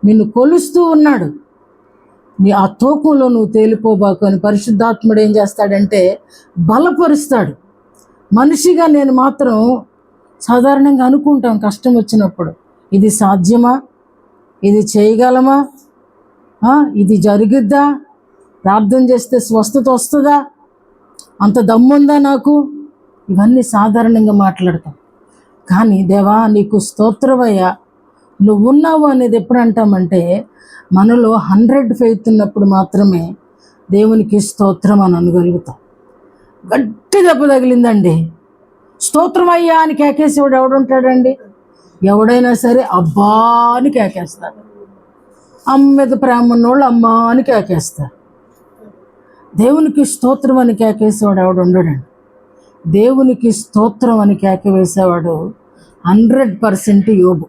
నిన్ను కొలుస్తూ ఉన్నాడు. ఆ తూకంలో నువ్వు తేలిపోబాకు అని పరిశుద్ధాత్ముడు ఏం చేస్తాడంటే బలపరుస్తాడు. మనిషిగా నేను మాత్రం సాధారణంగా అనుకుంటాం కష్టం వచ్చినప్పుడు, ఇది సాధ్యమా, ఇది చేయగలమా, ఇది జరుగుద్దా, ప్రార్థన చేస్తే స్వస్థత వస్తుందా, అంత దమ్ముందా నాకు, ఇవన్నీ సాధారణంగా మాట్లాడతాం. కానీ దేవా నీకు స్తోత్రమయ్యా, నువ్వు ఉన్నావు అనేది ఎప్పుడు అంటామంటే మనలో 100 ఫెయిత్ ఉన్నప్పుడు మాత్రమే దేవునికి స్తోత్రం అని అనగలుగుతాం. గట్టి దెబ్బ తగిలిందండి, స్తోత్రం అయ్యా అని కేకేసేవాడు ఎవడుంటాడండి? ఎవడైనా సరే అబ్బా అని కేకేస్తాడు. అమ్మ మీద ప్రేమ ఉన్నోళ్ళు అమ్మా అని కేకేస్తారు. దేవునికి స్తోత్రం అని కేకేసేవాడు ఎవడు ఉండడండి. దేవునికి స్తోత్రం అని కేక వేసేవాడు 100% యోబు.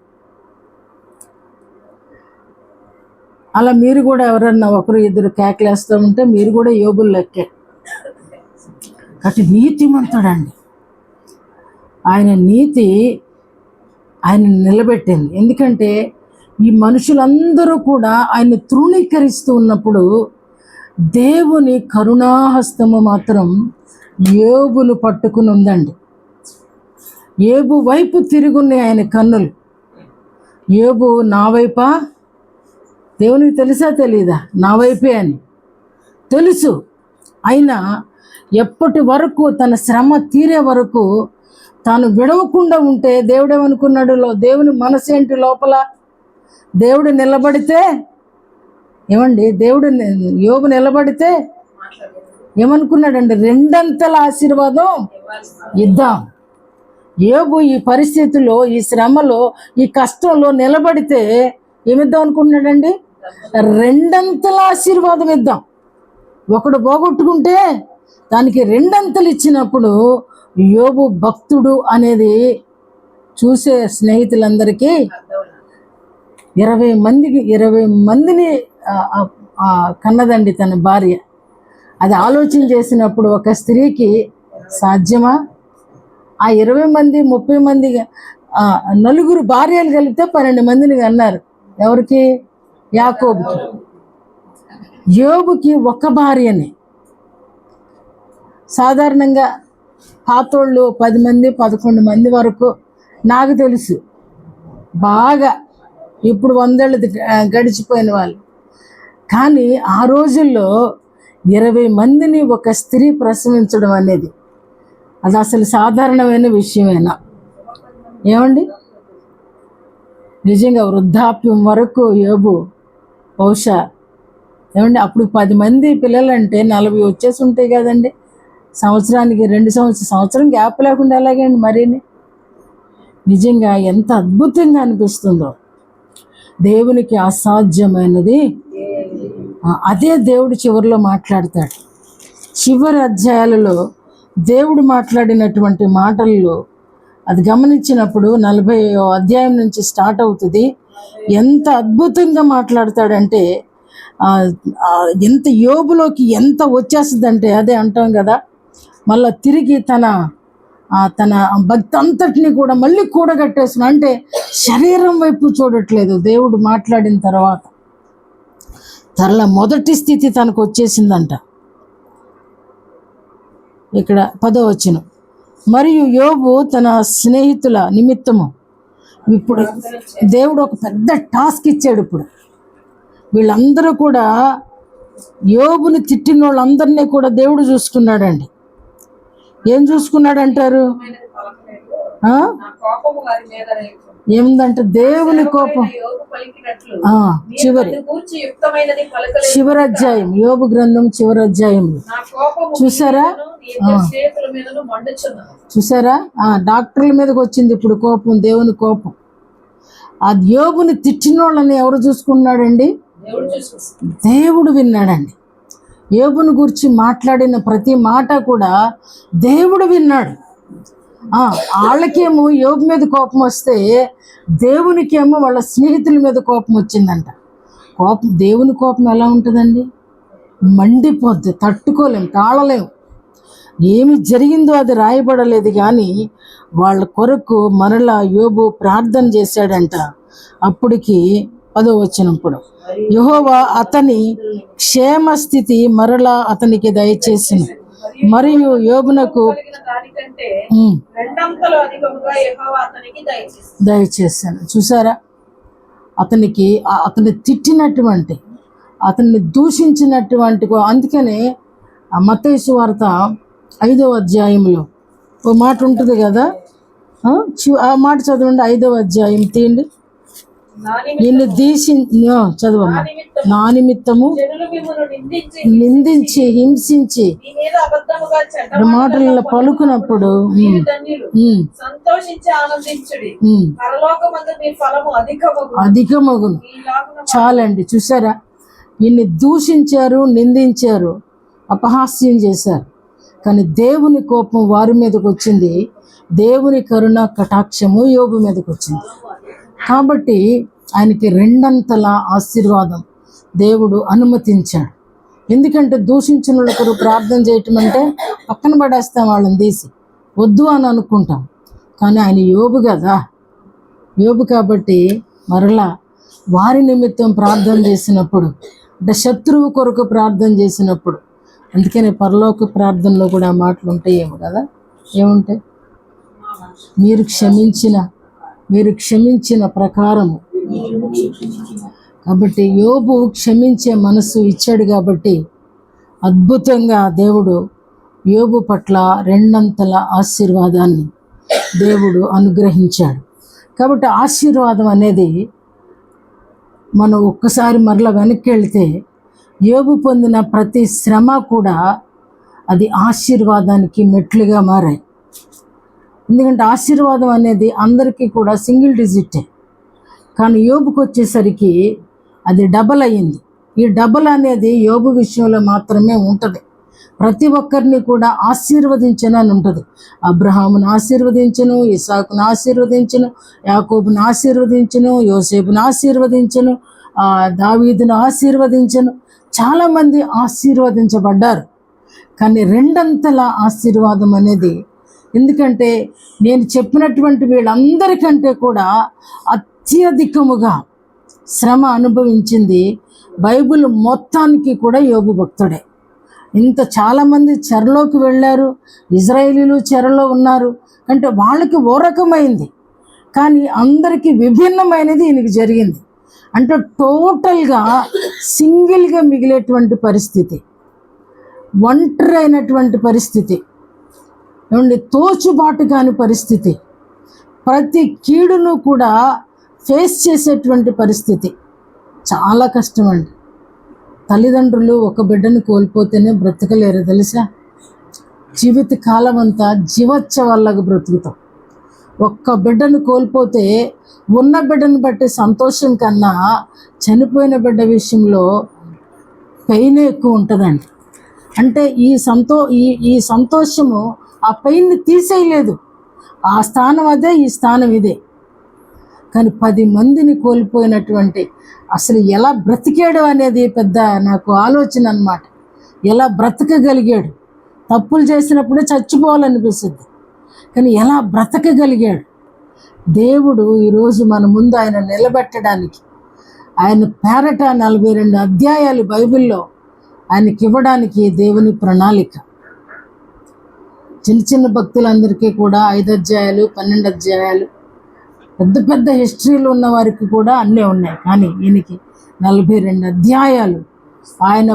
అలా మీరు కూడా ఎవరన్నా 1-2 కేకలేస్తూ ఉంటే మీరు కూడా యోబులు లెక్కే. అటు నీతిమంతుడండి, ఆయన నీతి ఆయన నిలబెట్టింది. ఎందుకంటే ఈ మనుషులందరూ కూడా ఆయన్ని తృణీకరిస్తూ ఉన్నప్పుడు దేవుని కరుణాహస్తము మాత్రం యోబును పట్టుకుని ఉందండి. యోబు వైపు తిరుగున్నాయి ఆయన కన్నులు. యోబు నా వైపా, దేవునికి తెలుసా తెలీదా? నా వైపే అని తెలుసు. అయినా ఎప్పటి వరకు తన శ్రమ తీరే వరకు తాను విడవకుండా ఉంటే దేవుడు ఏమనుకున్నాడు? దేవుని మనసేంటి లోపల? దేవుడు నిలబడితే ఏమండి, దేవుడు యోబు నిలబడితే ఏమనుకున్నాడండి? 2 ఆశీర్వాదం ఇద్దాం. యోబు ఈ పరిస్థితుల్లో, ఈ శ్రమలో, ఈ కష్టంలో నిలబడితే ఏమిద్దాం అనుకుంటున్నాడండి? 2 ఆశీర్వాదం ఇద్దాం. ఒకడు పోగొట్టుకుంటే దానికి 2 ఇచ్చినప్పుడు యోబు భక్తుడు అనేది చూసే స్నేహితులందరికీ 20 మందిని కన్నదండి తన భార్య. అది ఆలోచన చేసినప్పుడు ఒక స్త్రీకి సాధ్యమా? ఆ 20 మంది 30 మంది 4 భార్యలు కలిగితే 12 మందిని కన్నారు. ఎవరికి? యాకోబుకి. యోబుకి ఒక భార్యని. సాధారణంగా పాతోళ్ళు 10 మంది 11 మంది వరకు నాకు తెలుసు బాగా, ఇప్పుడు 100 ఏళ్ళు గడిచిపోయిన వాళ్ళు. కానీ ఆ రోజుల్లో 20 మందిని ఒక స్త్రీ ప్రసవించడం అనేది అది అసలు సాధారణమైన విషయమేనా? ఏమండి? నిజంగా వృద్ధాప్యం వరకు యోబు బహుశా ఏమండి అప్పుడు 10 మంది పిల్లలంటే 40 వచ్చేసి ఉంటాయి కదండి. సంవత్సరానికి 2 సంవత్సరం గ్యాప్ లేకుండా ఎలాగండి మరిని? నిజంగా ఎంత అద్భుతంగా అనిపిస్తుందో. దేవునికి అసాధ్యమైనది అదే దేవుడు చివరిలో మాట్లాడతాడు. చివరి అధ్యాయాలలో దేవుడు మాట్లాడినటువంటి మాటల్లో అది గమనించినప్పుడు 40వ అధ్యాయం నుంచి స్టార్ట్ అవుతుంది. ఎంత అద్భుతంగా మాట్లాడతాడంటే ఎంత యోబులోకి ఎంత వచ్చేస్తుందంటే అదే అంటాం కదా, మళ్ళీ తిరిగి తన భక్తి అంతటిని కూడా మళ్ళీ కూడగట్టేస్తున్నా. అంటే శరీరం వైపు చూడట్లేదు. దేవుడు మాట్లాడిన తర్వాత తరల మొదటి స్థితి తనకు వచ్చేసిందంట. ఇక్కడ 10వ వచనం, మరియు యోబు తన స్నేహితుల నిమిత్తము ఇప్పుడు దేవుడు ఒక పెద్ద టాస్క్ ఇచ్చాడు. ఇప్పుడు వీళ్ళందరూ కూడా యోబుని తిట్టిన వాళ్ళందరినీ కూడా దేవుడు చూసుకున్నాడండి. ఏం చూసుకున్నాడంటారు? ఏముందంటే దేవుని కోపం. చివరి అధ్యాయం, యోబు గ్రంథం చివరి అధ్యాయంలో చూసారా డాక్టర్ల మీదకి వచ్చింది ఇప్పుడు కోపం, దేవుని కోపం. ఆ యోబుని తిట్టిన వాళ్ళని ఎవరు చూసుకున్నాడండి? దేవుడు విన్నాడండి. యోబుని గురించి మాట్లాడిన ప్రతి మాట కూడా దేవుడు విన్నాడు. వాళ్ళకేమో యోబు మీద కోపం వస్తే దేవునికేమో వాళ్ళ స్నేహితుల మీద కోపం వచ్చిందంట. దేవుని కోపం ఎలా ఉంటుందండి? మండిపోద్ది, తట్టుకోలేం, తాళలేం. ఏమి జరిగిందో అది రాయబడలేదు, కానీ వాళ్ళ కొరకు మరలా యోబు ప్రార్థన చేశాడంట. అప్పటికి 10వ వచనం, యెహోవా అతని క్షేమస్థితి మరలా అతనికి దయచేసింది, మరియు యోబునకు దయచేశాను. చూసారా, అతన్ని తిట్టినటువంటి, అతన్ని దూషించినటువంటి. అందుకనే మత్తయి సువార్త 5వ అధ్యాయంలో ఓ మాట ఉంటుంది కదా, ఆ మాట చదవండి. 5వ అధ్యాయం తీయండి. నిన్ను చదవమ్మా. నా నిమిత్తము నిందించి హింసించి మాటలలో పలుకున్నప్పుడు అధికమగును. చాలండి. చూసారా, నిన్ను దూషించారు, నిందించారు, అపహాస్యం చేశారు, కానీ దేవుని కోపం వారి మీదకి వచ్చింది. దేవుని కరుణ కటాక్షము యోబు మీదకి వచ్చింది. కాబట్టి ఆయనకి 2 ఆశీర్వాదం దేవుడు అనుమతించాడు. ఎందుకంటే దూషించిన వాళ్ళకు ప్రార్థన చేయటం అంటే పక్కన పడేస్తాం, వాళ్ళని తీసి వద్దు అని అనుకుంటాం. కానీ ఆయన యోబు కదా, యోబు కాబట్టి మరలా వారి నిమిత్తం ప్రార్థన చేసినప్పుడు, అంటే శత్రువు కొరకు ప్రార్థన చేసినప్పుడు, అందుకని పరలోక ప్రార్థనలో కూడా ఆ మాటలు ఉంటాయేమో కదా. ఏముంటాయి? మీరు క్షమించిన ప్రకారము. కాబట్టి యోబు క్షమించే మనసు ఇచ్చాడు. కాబట్టి అద్భుతంగా దేవుడు యోబు పట్ల 2 ఆశీర్వాదాన్ని దేవుడు అనుగ్రహించాడు. కాబట్టి ఆశీర్వాదం అనేది మనం ఒక్కసారి మరలా వెనక్కి వెళితే యోబు పొందిన ప్రతి శ్రమ కూడా అది ఆశీర్వాదానికి మెట్లుగా మారాయి. ఎందుకంటే ఆశీర్వాదం అనేది అందరికీ కూడా సింగిల్ డిజిటే, కానీ యోబుకి వచ్చేసరికి అది డబల్ అయ్యింది. ఈ డబల్ అనేది యోబు విషయంలో మాత్రమే ఉంటుంది. ప్రతి ఒక్కరిని కూడా ఆశీర్వదించను అని ఉంటుంది. అబ్రహామును ఆశీర్వదించను, ఇస్సాకును ఆశీర్వదించను, యాకోబును ఆశీర్వదించను, యోసేపును ఆశీర్వదించను, దావీదును ఆశీర్వదించను. చాలామంది ఆశీర్వదించబడ్డారు. కానీ 2 ఆశీర్వాదం అనేది, ఎందుకంటే నేను చెప్పినటువంటి వీళ్ళందరికంటే కూడా అత్యధికముగా శ్రమ అనుభవించింది బైబిల్ మొత్తానికి కూడా యోబు భక్తుడే. చాలామంది చెరలోకి వెళ్ళారు, ఇజ్రాయేలీలు చెరలో ఉన్నారు, అంటే వాళ్ళకి ఓ రకమైంది. కానీ అందరికీ విభిన్నమైనది ఈయనకి జరిగింది. అంటే టోటల్గా సింగిల్గా మిగిలేటువంటి పరిస్థితి, ఒంటరి అయినటువంటి పరిస్థితి, ఏమండి, తోచుబాటు కాని పరిస్థితి, ప్రతి కీడును కూడా ఫేస్ చేసేటువంటి పరిస్థితి. చాలా కష్టం అండి. తల్లిదండ్రులు ఒక బిడ్డను కోల్పోతేనే బ్రతకలేరు తెలుసా. జీవిత కాలం అంతా జీవోత్సవాలకు బ్రతుకుతాం. ఒక్క బిడ్డను కోల్పోతే ఉన్న బిడ్డను బట్టి సంతోషం కన్నా చనిపోయిన బిడ్డ విషయంలో పెయిన్ ఎక్కువ ఉంటుందండి. అంటే ఈ సంతోషము ఆ పెయిన్ని తీసేయలేదు. ఆ స్థానం అదే, ఈ స్థానం ఇదే. కానీ 10 మందిని కోల్పోయినటువంటి అసలు ఎలా బ్రతికాడు అనేది పెద్ద నాకు ఆలోచన అన్నమాట. ఎలా బ్రతకగలిగాడు? తప్పులు చేసినప్పుడే చచ్చిపోవాలనిపిస్తుంది, కానీ ఎలా బ్రతకగలిగాడు? దేవుడు ఈరోజు మన ముందు ఆయన నిలబెట్టడానికి, ఆయన పేరట 42 అధ్యాయాలు బైబిల్లో ఆయనకి ఇవ్వడానికి దేవుని ప్రణాళిక. చిన్న చిన్న భక్తులందరికీ కూడా 5 అధ్యాయాలు 12 అధ్యాయాలు, పెద్ద పెద్ద హిస్టరీలు ఉన్న వారికి కూడా అన్నీ ఉన్నాయి. కానీ ఈయనకి 42 అధ్యాయాలు ఆయన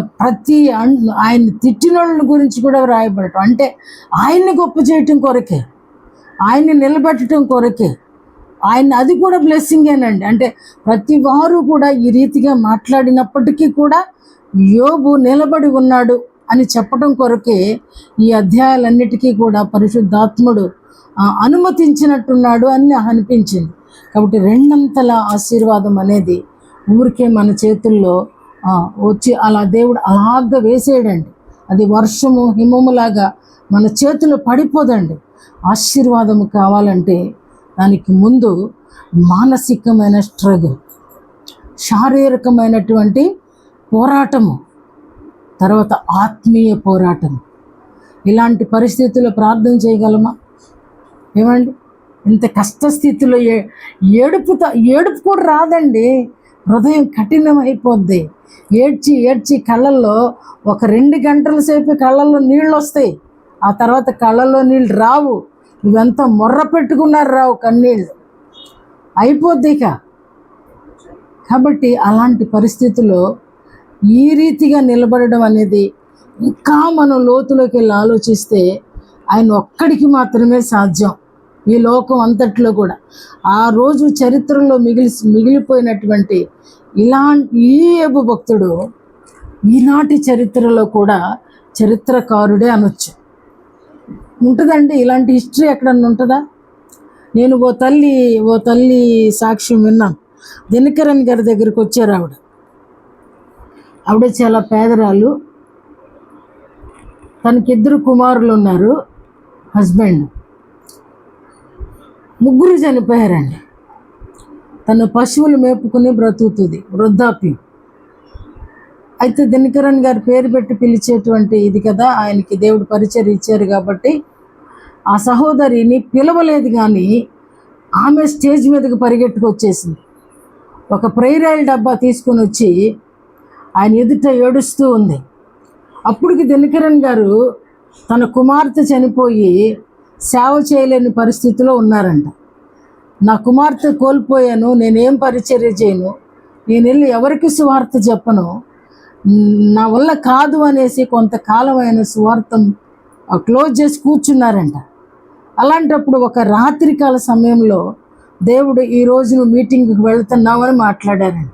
తిట్టిన వాళ్ళ గురించి కూడా రాయబడటం, అంటే ఆయన్ని గొప్ప చేయటం కొరకే, ఆయన్ని నిలబెట్టడం కొరకే. అది కూడా బ్లెస్సింగేనండి. అంటే ప్రతి వారు కూడా ఈ రీతిగా మాట్లాడినప్పటికీ కూడా యోబు నిలబడి ఉన్నాడు అని చెప్పడం కొరకే ఈ అధ్యాయాలన్నిటికీ కూడా పరిశుద్ధాత్ముడు అనుమతించినట్టున్నాడు అని అనిపించింది. కాబట్టి 2 అంతల ఆశీర్వాదం అనేది ఊరికే మన చేతుల్లో వచ్చి అలా దేవుడు అలాగ వేసేయడండి. అది వర్షము హిమములాగా మన చేతులు పడిపోదండి. ఆశీర్వాదము కావాలంటే దానికి ముందు మానసికమైన స్ట్రగుల్, శారీరకమైనటువంటి పోరాటము, తర్వాత ఆత్మీయ పోరాటము. ఇలాంటి పరిస్థితుల్లో ప్రార్థన చేయగలమా? ఏమండి, ఇంత కష్టస్థితిలో ఏడుపు కూడా రాదండి. హృదయం కఠినమైపోద్ది. ఏడ్చి ఏడ్చి కళ్ళల్లో ఒక 2 గంటల సేపు కళ్ళల్లో నీళ్ళు వస్తాయి, ఆ తర్వాత కళ్ళల్లో నీళ్ళు రావు. ఇవంతా మొర్ర పెట్టుకున్నారు, రావు కన్నీళ్ళు, అయిపోద్ది ఇక. కాబట్టి అలాంటి పరిస్థితుల్లో ఈ రీతిగా నిలబడడం అనేది, ఇంకా మనం లోతులోకి వెళ్ళి ఆలోచిస్తే ఆయన ఒక్కడికి మాత్రమే సాధ్యం ఈ లోకం అంతట్లో కూడా. ఆ రోజు చరిత్రలో మిగిలిపోయినటువంటి ఈ యోబు భక్తుడు ఈనాటి చరిత్రలో కూడా చరిత్రకారుడే అనొచ్చు. ఉంటుందండి ఇలాంటి హిస్టరీ ఎక్కడన్నా ఉంటుందా? నేను ఓ తల్లి సాక్ష్యం విన్నాను. దినకరన్ గారి దగ్గరికి వచ్చారు ఆవిడ చాలా పేదరాలు. తనకి 2 కుమారులు ఉన్నారు, హస్బెండ్. 3 చనిపోయారండి. తన పశువులు మేపుకుని బ్రతుకుతుంది, వృద్ధాప్యం. అయితే దినకరన్ గారి పేరు పెట్టి పిలిచేటువంటి ఇది కదా, ఆయనకి దేవుడు పరిచయం ఇచ్చారు కాబట్టి ఆ సహోదరిని పిలవలేదు, కానీ ఆమె స్టేజ్ మీదకి పరిగెట్టుకొచ్చేసింది. ఒక ప్రేయర్ ఆయిల్ డబ్బా తీసుకొని వచ్చి ఆయన ఎదుట ఏడుస్తూ ఉంది. అప్పటికి దినకరన్ గారు తన కుమార్తె చనిపోయి సేవ చేయలేని పరిస్థితిలో ఉన్నారంట. నా కుమార్తె కోల్పోయాను, నేనేం పరిచర్య చేయను, నేను వెళ్ళి ఎవరికి సువార్త చెప్పను, నా వల్ల కాదు అనేసి కొంతకాలం ఆయన సువార్తం క్లోజ్ చేసి కూర్చున్నారంట. అలాంటప్పుడు ఒక రాత్రికాల సమయంలో దేవుడు ఈరోజు నువ్వు మీటింగ్కి వెళ్తున్నావు అని మాట్లాడారంట.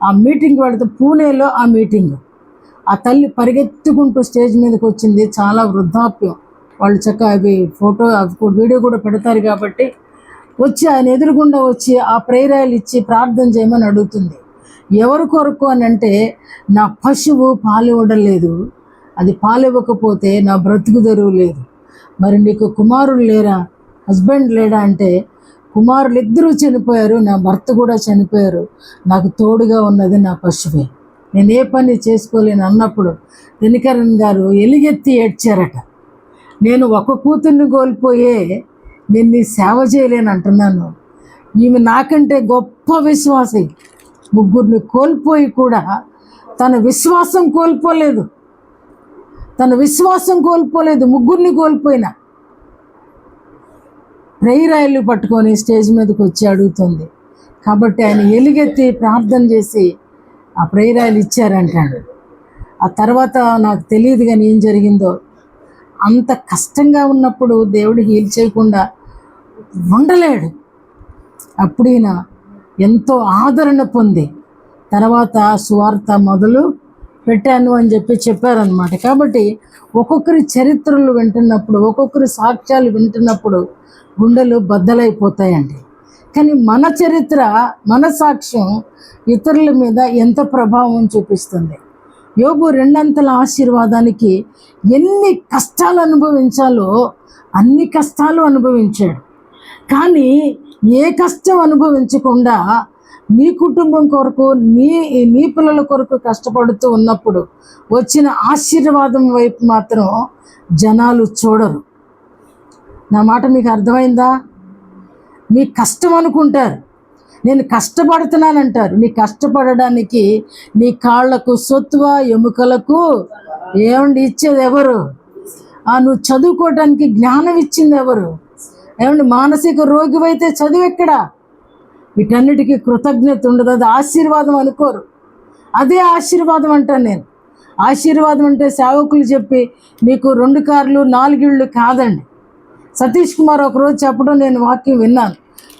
ఆ మీటింగ్కి వెళితే పూణేలో ఆ మీటింగ్, ఆ తల్లి పరిగెత్తుకుంటూ స్టేజ్ మీదకి వచ్చింది. చాలా వృద్ధాప్యం, వాళ్ళు చక్కగా వీడియో కూడా పెడతారు కాబట్టి వచ్చి ఆయన ఎదురుగుండా వచ్చి ఆ ప్రేయర్ ఆయిల్ ఇచ్చి ప్రార్థన చేయమని అడుగుతుంది. ఎవరి కొరకు అని అంటే, నా పశువు పాలివ్వడం లేదు, అది పాలివ్వకపోతే నా బ్రతుకు తెరువు లేదు. మరి నీకు కుమారులు లేరా, హస్బెండ్ లేడా అంటే, కుమారులు 2 చనిపోయారు, నా భర్త కూడా చనిపోయారు, నాకు తోడుగా ఉన్నది నా పశువే, నేను ఏ పని చేసుకోలేను అన్నప్పుడు దినకరన్ గారు ఎలుగెత్తి ఏడ్చారట. నేను ఒక కూతుర్ని కోల్పోయే నేను నీ సేవ చేయలేను అంటున్నాను. ఈమె నాకంటే గొప్ప విశ్వాసి, 3 కోల్పోయి కూడా తన విశ్వాసం కోల్పోలేదు. 3 కోల్పోయినా ప్రేయర్ ఆయిల్ పట్టుకొని స్టేజ్ మీదకి వచ్చి అడుగుతుంది. కాబట్టి ఆయన ఎలుగెత్తి ప్రార్థన చేసి ఆ ప్రేయర్ ఆయిల్ ఇచ్చారంటాడు. ఆ తర్వాత నాకు తెలియదు కానీ ఏం జరిగిందో. అంత కష్టంగా ఉన్నప్పుడు దేవుడు హీల్ చేయకుండా ఉండలేడు. అప్పుడు ఈయన ఎంతో ఆదరణ పొంది తర్వాత సువార్త మొదలు పెట్టాను అని చెప్పారనమాట. కాబట్టి ఒక్కొక్కరి చరిత్రలు వింటున్నప్పుడు, ఒక్కొక్కరి సాక్ష్యాలు వింటున్నప్పుడు గుండెలు బద్దలైపోతాయండి. కానీ మన చరిత్ర, మన సాక్ష్యం ఇతరుల మీద ఎంత ప్రభావం చూపిస్తుంది. యోబు 2 అంతల ఆశీర్వాదానికి ఎన్ని కష్టాలు అనుభవించాలో అన్ని కష్టాలు అనుభవించాడు. కానీ ఏ కష్టం అనుభవించకుండా నీ కుటుంబం కొరకు, నీ పిల్లల కొరకు కష్టపడుతూ ఉన్నప్పుడు వచ్చిన ఆశీర్వాదం వైపు మాత్రం జనాలు చూడరు. నా మాట మీకు అర్థమైందా? మీ కష్టం అనుకుంటారు, నేను కష్టపడుతున్నానంటారు. నీ కష్టపడడానికి నీ కాళ్లకు సొత్వ, ఎముకలకు ఏమండి ఇచ్చేది ఎవరు? నువ్వు చదువుకోవటానికి జ్ఞానం ఇచ్చింది ఎవరు? ఏమండి మానసిక రోగివైతే చదువు ఎక్కడా? వీటన్నిటికీ కృతజ్ఞత ఉండదు. అది ఆశీర్వాదం అనుకోరు. అదే ఆశీర్వాదం అంటాను నేను. ఆశీర్వాదం అంటే సేవకులు చెప్పి నీకు 2 కార్లు 4 ఇళ్ళు కాదండి. సతీష్ కుమార్ ఒకరోజు చెప్పడం నేను వాక్యం విన్నాను.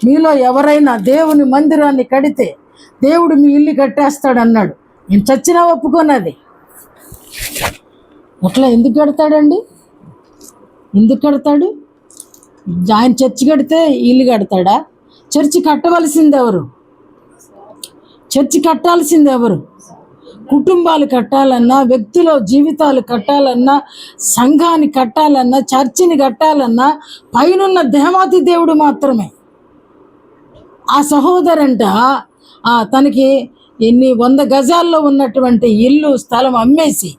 మీలో ఎవరైనా దేవుని మందిరాన్ని కడితే దేవుడు మీ ఇల్లు కట్టేస్తాడు అన్నాడు. నేను చచ్చినా ఒప్పుకోనది. అట్లా ఎందుకు కడతాడండి? ఎందుకు కడతాడు? ఆయన చర్చి కడితే ఇల్లు కడతాడా? చర్చి కట్టవలసింది ఎవరు? చర్చి కట్టాల్సింది ఎవరు? కుటుంబాలు కట్టాలన్నా, వ్యక్తుల జీవితాలు కట్టాలన్నా, సంఘాన్ని కట్టాలన్నా, చర్చిని కట్టాలన్నా పైనున్న దేవాతి దేవుడు మాత్రమే. ఆ సహోదరంట తనకి 100 గజాల్లో ఉన్నటువంటి ఇల్లు, స్థలం అమ్మేసి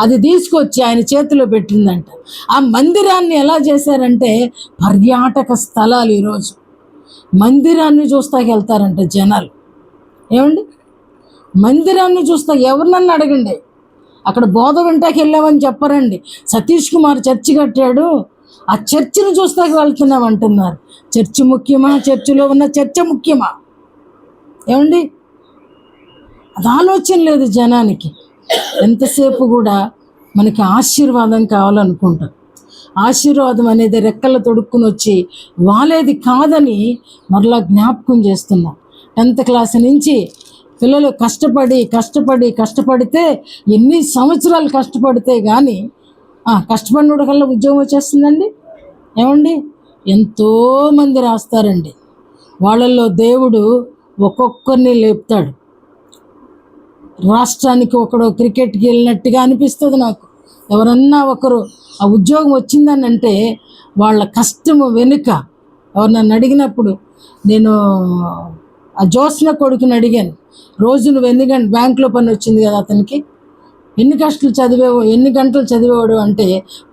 అది తీసుకొచ్చి ఆయన చేతిలో పెట్టిందంట. ఆ మందిరాన్ని ఎలా చేశారంటే పర్యాటక స్థలాలు. ఈరోజు మందిరాన్ని చూస్తాకి వెళ్తారంట జనాలు. ఏమండి, మందిరాన్ని చూస్తా ఎవరినన్నా అడగండి, అక్కడ బోధ వింటాకి వెళ్ళామని చెప్పరండి. సతీష్ కుమార్ చర్చి కట్టాడు, ఆ చర్చిని చూస్తాకి వెళ్తున్నాం అంటున్నారు. చర్చి ముఖ్యమా? చర్చిలో ఉన్న చర్చ ముఖ్యమా? ఏమండి, అది ఆలోచన లేదు జనానికి. ఎంతసేపు కూడా మనకి ఆశీర్వాదం కావాలనుకుంటాం. ఆశీర్వాదం అనేది రెక్కలు తొడుక్కుని వచ్చి వాలేది కాదని మరలా జ్ఞాపకం చేస్తున్నాం. 10th క్లాస్ నుంచి పిల్లలు కష్టపడితే ఎన్ని సంవత్సరాలు కష్టపడితే కానీ కష్టపడినోడు కల్లా ఉద్యోగం వచ్చేస్తుందండి. ఏమండి, ఎంతోమంది రాస్తారండి. వాళ్ళల్లో దేవుడు ఒక్కొక్కరిని లేపుతాడు. రాష్ట్రానికి ఒకడు క్రికెట్కి వెళ్ళినట్టుగా అనిపిస్తుంది నాకు. ఎవరన్నా ఒకరు ఆ ఉద్యోగం వచ్చిందని అంటే వాళ్ళ కష్టము వెనుక నన్ను అడిగినప్పుడు, నేను ఆ జోస్న కొడుకుని అడిగాను, రోజు నువ్వు ఎన్ని గంటలు బ్యాంకులో పని వచ్చింది కదా అతనికి, ఎన్ని గంటలు చదివేవాడు అంటే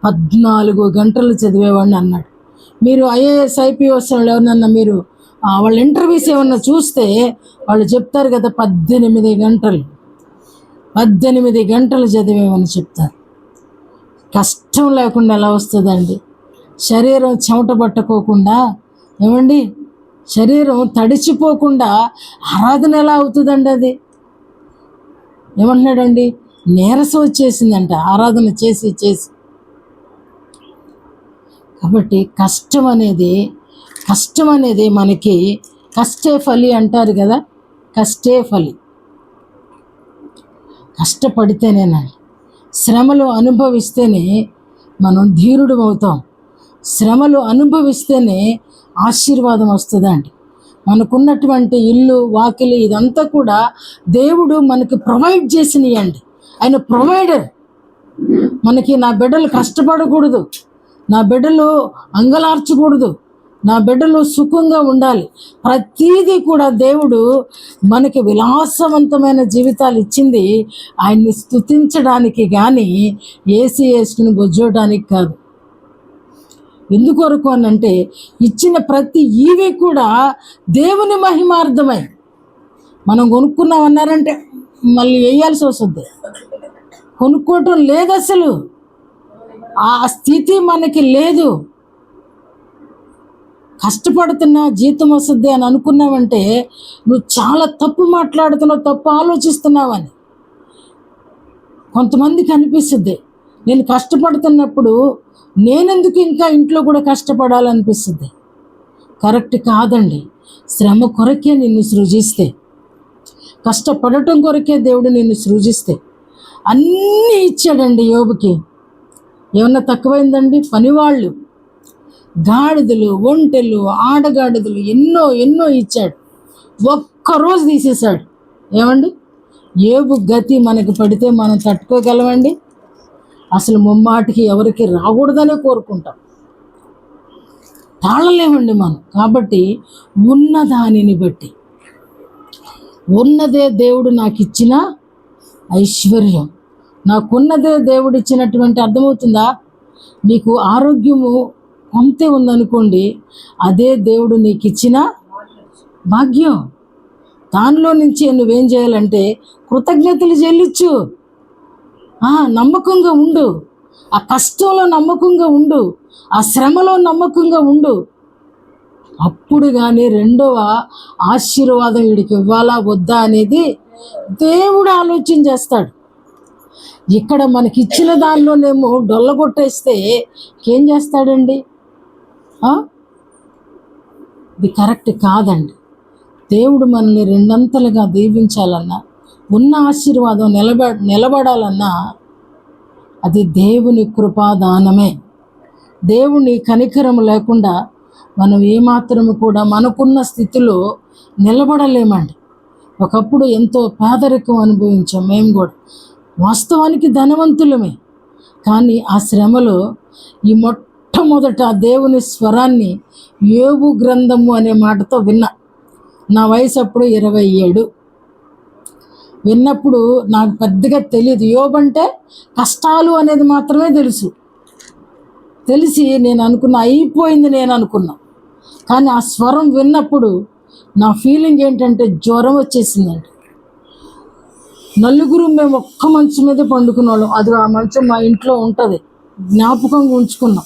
14 గంటలు చదివేవాడిని అన్నాడు. మీరు ఐఏఎస్ ఐపీఎస్ వాళ్ళు ఎవరన్నా మీరు వాళ్ళ ఇంటర్వ్యూస్ ఏమన్నా చూస్తే వాళ్ళు చెప్తారు కదా 18 గంటలు చదివేమని చెప్తారు. కష్టం లేకుండా ఎలా వస్తుందండి? శరీరం చెమట పట్టుకోకుండా, ఏమండి, శరీరం తడిచిపోకుండా ఆరాధన ఎలా అవుతుందండి? అది ఏమంటున్నాడండి, నీరసం వచ్చేసిందంట ఆరాధన చేసి. కాబట్టి కష్టం అనేది మనకి కష్టే ఫలి అంటారు కదా. కష్టే ఫలి. కష్టపడితేనేనండి, శ్రమలు అనుభవిస్తేనే మనం ధీరుడు అవుతాం. శ్రమలు అనుభవిస్తేనే ఆశీర్వాదం వస్తుందండి. మనకున్నటువంటి ఇల్లు, వాకిలి ఇదంతా కూడా దేవుడు మనకి ప్రొవైడ్ చేసినాయండి. ఆయన ప్రొవైడర్. మనకి నా బిడ్డలు కష్టపడకూడదు, నా బిడ్డలు అంగలార్చకూడదు, నా బిడ్డలు సుఖంగా ఉండాలి. ప్రతీదీ కూడా దేవుడు మనకి విలాసవంతమైన జీవితాలు ఇచ్చింది ఆయన్ని స్తుతించడానికి కానీ ఏసీ వేసుకుని బొజ్జోడానికి కాదు. ఎందుకొరకు అనంటే ఇచ్చిన ప్రతి ఈవి కూడా దేవుని మహిమార్థమై. మనం కొనుక్కున్నామన్నారంటే మళ్ళీ వేయాల్సి వస్తుంది. కొనుక్కోవటం లేదు, అసలు ఆ స్థితి మనకి లేదు. కష్టపడుతున్నా జీతం వస్తుంది అని అనుకున్నావంటే నువ్వు చాలా తప్పు మాట్లాడుతున్నావు, తప్పు ఆలోచిస్తున్నావని. కొంతమందికి అనిపిస్తుంది, నేను కష్టపడుతున్నప్పుడు నేనెందుకు ఇంకా ఇంట్లో కూడా కష్టపడాలనిపిస్తుంది. కరెక్ట్ కాదండి. శ్రమ కొరకే నిన్ను సృజిస్తే, కష్టపడటం కొరకే దేవుడు నిన్ను సృజిస్తే అన్నీ ఇచ్చాడండి యోబుకి. ఏమన్నా తక్కువైందండి? పనివాళ్ళు, గాడిదలు, ఒంటెలు, ఆడగాడిదలు ఎన్నో ఎన్నో ఇచ్చాడు. ఒక్కరోజు తీసేశాడు. ఏమండి, యోబు గతి మనకి పడితే మనం తట్టుకోగలమండి? అసలు ముమ్మాటికి ఎవరికి రాకూడదనే కోరుకుంటాం, తాళలేమండి మనం. కాబట్టి ఉన్న దానిని బట్టి, ఉన్నదే దేవుడు నాకు ఇచ్చిన ఐశ్వర్యం, నాకున్నదే దేవుడు ఇచ్చినటువంటి, అర్థమవుతుందా? నీకు ఆరోగ్యము కొంతే ఉందనుకోండి, అదే దేవుడు నీకు ఇచ్చిన భాగ్యం. దానిలో నుంచి నువ్వేం చేయాలంటే కృతజ్ఞతలు చెల్లించు. నమ్మకంగా ఉండు, ఆ కష్టంలో నమ్మకంగా ఉండు, ఆ శ్రమలో నమ్మకంగా ఉండు. అప్పుడు కానీ రెండవ ఆశీర్వాదం వీడికి ఇవ్వాలా వద్దా అనేది దేవుడు ఆలోచన చేస్తాడు. ఇక్కడ మనకిచ్చిన దానిలోనేమో డొల్లగొట్టేస్తే ఏం చేస్తాడండి? ఇది కరెక్ట్ కాదండి. దేవుడు మనల్ని రెండంతలుగా దీవించాలన్నా, ఉన్న ఆశీర్వాదం నిలబడాలన్నా అది దేవుని కృపాదానమే. దేవుని కనికరం లేకుండా మనం ఏమాత్రము కూడా మనకున్న స్థితిలో నిలబడలేమండి. ఒకప్పుడు ఎంతో పేదరికం అనుభవించాం మేము కూడా. వాస్తవానికి ధనవంతులమే, కానీ ఆ శ్రమలో ఈ మొట్టమొదట దేవుని స్వరాన్ని యోబు గ్రంథము అనే మాటతో విన్నా. నా వయసు అప్పుడు 27. విన్నప్పుడు నాకు పెద్దగా తెలియదు. యోబు అంటే కష్టాలు అనేది మాత్రమే తెలిసి నేను అనుకున్నా, అయిపోయింది నేను అనుకున్నా. కానీ ఆ స్వరం విన్నప్పుడు నా ఫీలింగ్ ఏంటంటే జ్వరం వచ్చేసిందండి. నలుగురు మేము ఒక్క మంచం మీద పండుకున్నాళ్ళం. అది ఆ మంచం మా ఇంట్లో ఉంటుంది, జ్ఞాపకంగా ఉంచుకున్నాం.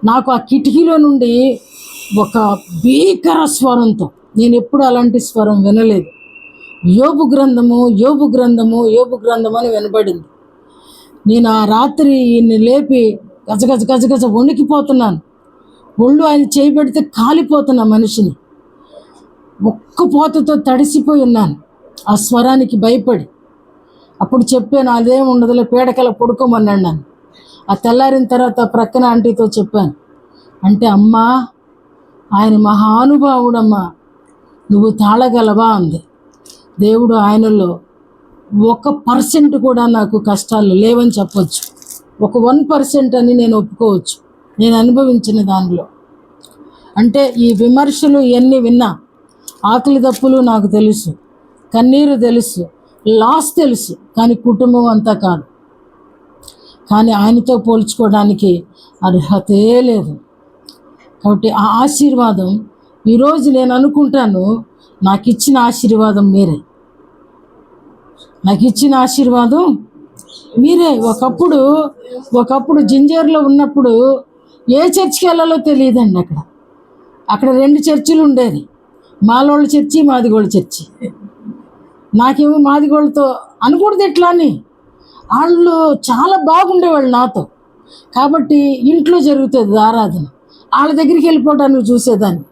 నాకు ఆ కిటికీలో నుండి ఒక భీకర స్వరంతో, నేను ఎప్పుడు అలాంటి స్వరం వినలేదు, యోబు గ్రంథము యోబు గ్రంథము యోబు గ్రంథము అని వినబడింది. నేను ఆ రాత్రి ఈయన్ని లేపి గజగజ వణికిపోతున్నాను. ఒళ్ళు ఆయన చేయబెడితే కాలిపోతున్నా మనిషిని. ఒక్క పోతతో తడిసిపోయి ఉన్నాను ఆ స్వరానికి భయపడి. అప్పుడు చెప్పాను, అదేం ఉండదులే, పీడకల పడుకోమన్నాడు నన్ను. ఆ తెల్లారిన తర్వాత ప్రక్కన ఆంటీతో చెప్పాను. అంటే అమ్మా, ఆయన మహానుభావుడమ్మా, నువ్వు తాళగలవా అంది. దేవుడు ఆయనలో 1% కూడా నాకు కష్టాలు లేవని చెప్పొచ్చు. ఒక 1% అని నేను ఒప్పుకోవచ్చు, నేను అనుభవించిన దానిలో. అంటే ఈ విమర్శలు ఇవన్నీ విన్నా, ఆకలి దప్పులు నాకు తెలుసు, కన్నీరు తెలుసు, లాస్ తెలుసు, కానీ కుటుంబం అంతా కాదు. కానీ ఆయనతో పోల్చుకోవడానికి అర్హతే లేదు. కాబట్టి ఆ ఆశీర్వాదం ఈరోజు నేను అనుకుంటాను, నాకు ఇచ్చిన ఆశీర్వాదం మీరే, నాకు ఇచ్చిన ఆశీర్వాదం మీరే. ఒకప్పుడు జింజర్లో ఉన్నప్పుడు ఏ చర్చికి వెళ్ళాలో తెలియదండి. అక్కడ 2 చర్చిలు ఉండేది, మాలోళ్ళ చర్చి, మాదిగోళ్ళ చర్చి. నాకేమో మాదిగోళ్ళతో అనకూడదు ఎట్లా అని, వాళ్ళు చాలా బాగుండేవాళ్ళు నాతో. కాబట్టి ఇంట్లో జరుగుతుంది ఆరాధన, వాళ్ళ దగ్గరికి వెళ్ళిపోవటానికి చూసేదాన్ని.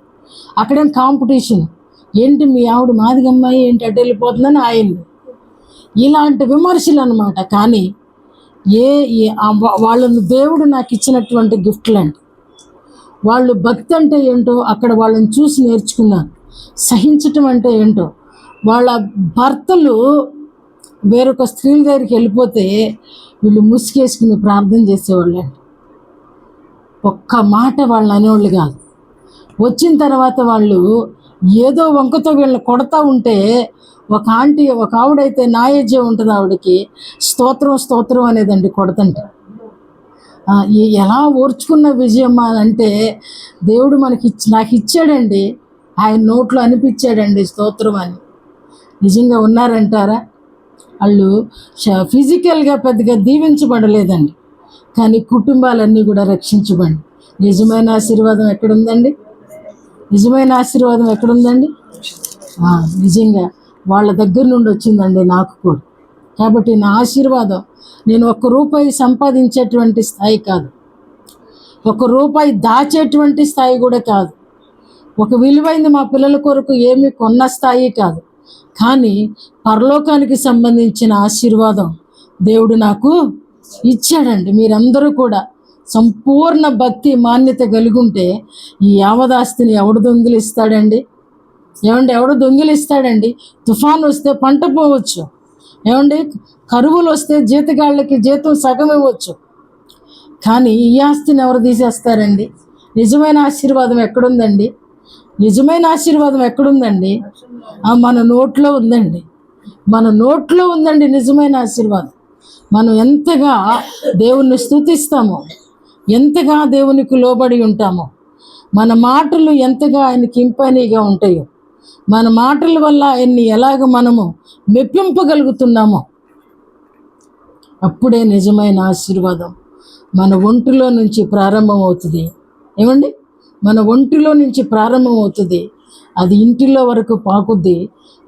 అక్కడేం కాంపిటీషన్, ఏంటి మీ ఆవిడ మాదిగమ్మాయి ఏంటి అటు వెళ్ళిపోతుందని ఆయన్ని, ఇలాంటి విమర్శలు అన్నమాట. కానీ వాళ్ళను దేవుడు నాకు ఇచ్చినటువంటి గిఫ్ట్లు అండి. వాళ్ళు భక్తి అంటే ఏంటో అక్కడ వాళ్ళని చూసి నేర్చుకున్నాను. సహించటం అంటే ఏంటో, వాళ్ళ భర్తలు వేరొక స్త్రీల దగ్గరికి వెళ్ళిపోతే వీళ్ళు ముసుగేసుకుని ప్రార్థన చేసేవాళ్ళు అండి. ఒక్క మాట వాళ్ళు అనేవాళ్ళు కాదు. వచ్చిన తర్వాత వాళ్ళు ఏదో వంకతో వీళ్ళని కొడతా ఉంటే, ఒక ఆవిడైతే నా ఏజే ఉంటుంది, ఆవిడకి స్తోత్రం అనేదండి కొడతంటే. ఎలా ఓర్చుకున్న విజయమ్మ అంటే, దేవుడు నాకు ఇచ్చాడండి, ఆయన నోట్లో అనిపించాడండి స్తోత్రం అని. నిజంగా ఉన్నారంటారా? వాళ్ళు ఫిజికల్గా పెద్దగా దీవించబడలేదండి, కానీ కుటుంబాలన్నీ కూడా రక్షించబడి నిజమైన ఆశీర్వాదం ఎక్కడుందండి? నిజమైన ఆశీర్వాదం ఎక్కడుందండి? నిజంగా వాళ్ళ దగ్గర నుండి వచ్చిందండి నాకు కూడా. కాబట్టి నా ఆశీర్వాదం నేను ₹1 సంపాదించేటువంటి స్థాయి కాదు, ₹1 దాచేటువంటి స్థాయి కూడా కాదు, ఒక విలువైంది మా పిల్లల కొరకు ఏమి కొన్న స్థాయి కాదు. కానీ పరలోకానికి సంబంధించిన ఆశీర్వాదం దేవుడు నాకు ఇచ్చాడండి. మీరందరూ కూడా సంపూర్ణ భక్తి మాన్యత కలిగి ఉంటే ఈ యావదాస్తిని ఎవడు దొంగిలిస్తాడండి? ఎవడు దొంగిలిస్తాడండి? తుఫాన్ వస్తే పంట పోవచ్చు, కరువులు వస్తే జీతగాళ్ళకి జీతం సగం ఇవ్వచ్చు, కానీ ఈ ఆస్తిని ఎవరు తీసేస్తారండి? నిజమైన ఆశీర్వాదం ఎక్కడుందండి? నిజమైన ఆశీర్వాదం ఎక్కడుందండి? మన నోట్లో ఉందండి. మన నోట్లో ఉందండి నిజమైన ఆశీర్వాదం. మనం ఎంతగా దేవుణ్ణి స్తుతిస్తామో, ఎంతగా దేవునికి లోబడి ఉంటామో, మన మాటలు ఎంతగా ఆయనకి ఇంపనిగా ఉంటాయో, మన మాటల వల్ల ఆయన్ని ఎలాగ మనము మెప్పింపగలుగుతున్నామో, అప్పుడే నిజమైన ఆశీర్వాదం మన ఒంటిలో నుంచి ప్రారంభమవుతుంది. మన ఒంటిలో నుంచి ప్రారంభమవుతుంది, అది ఇంటిలో వరకు పాకుద్ది,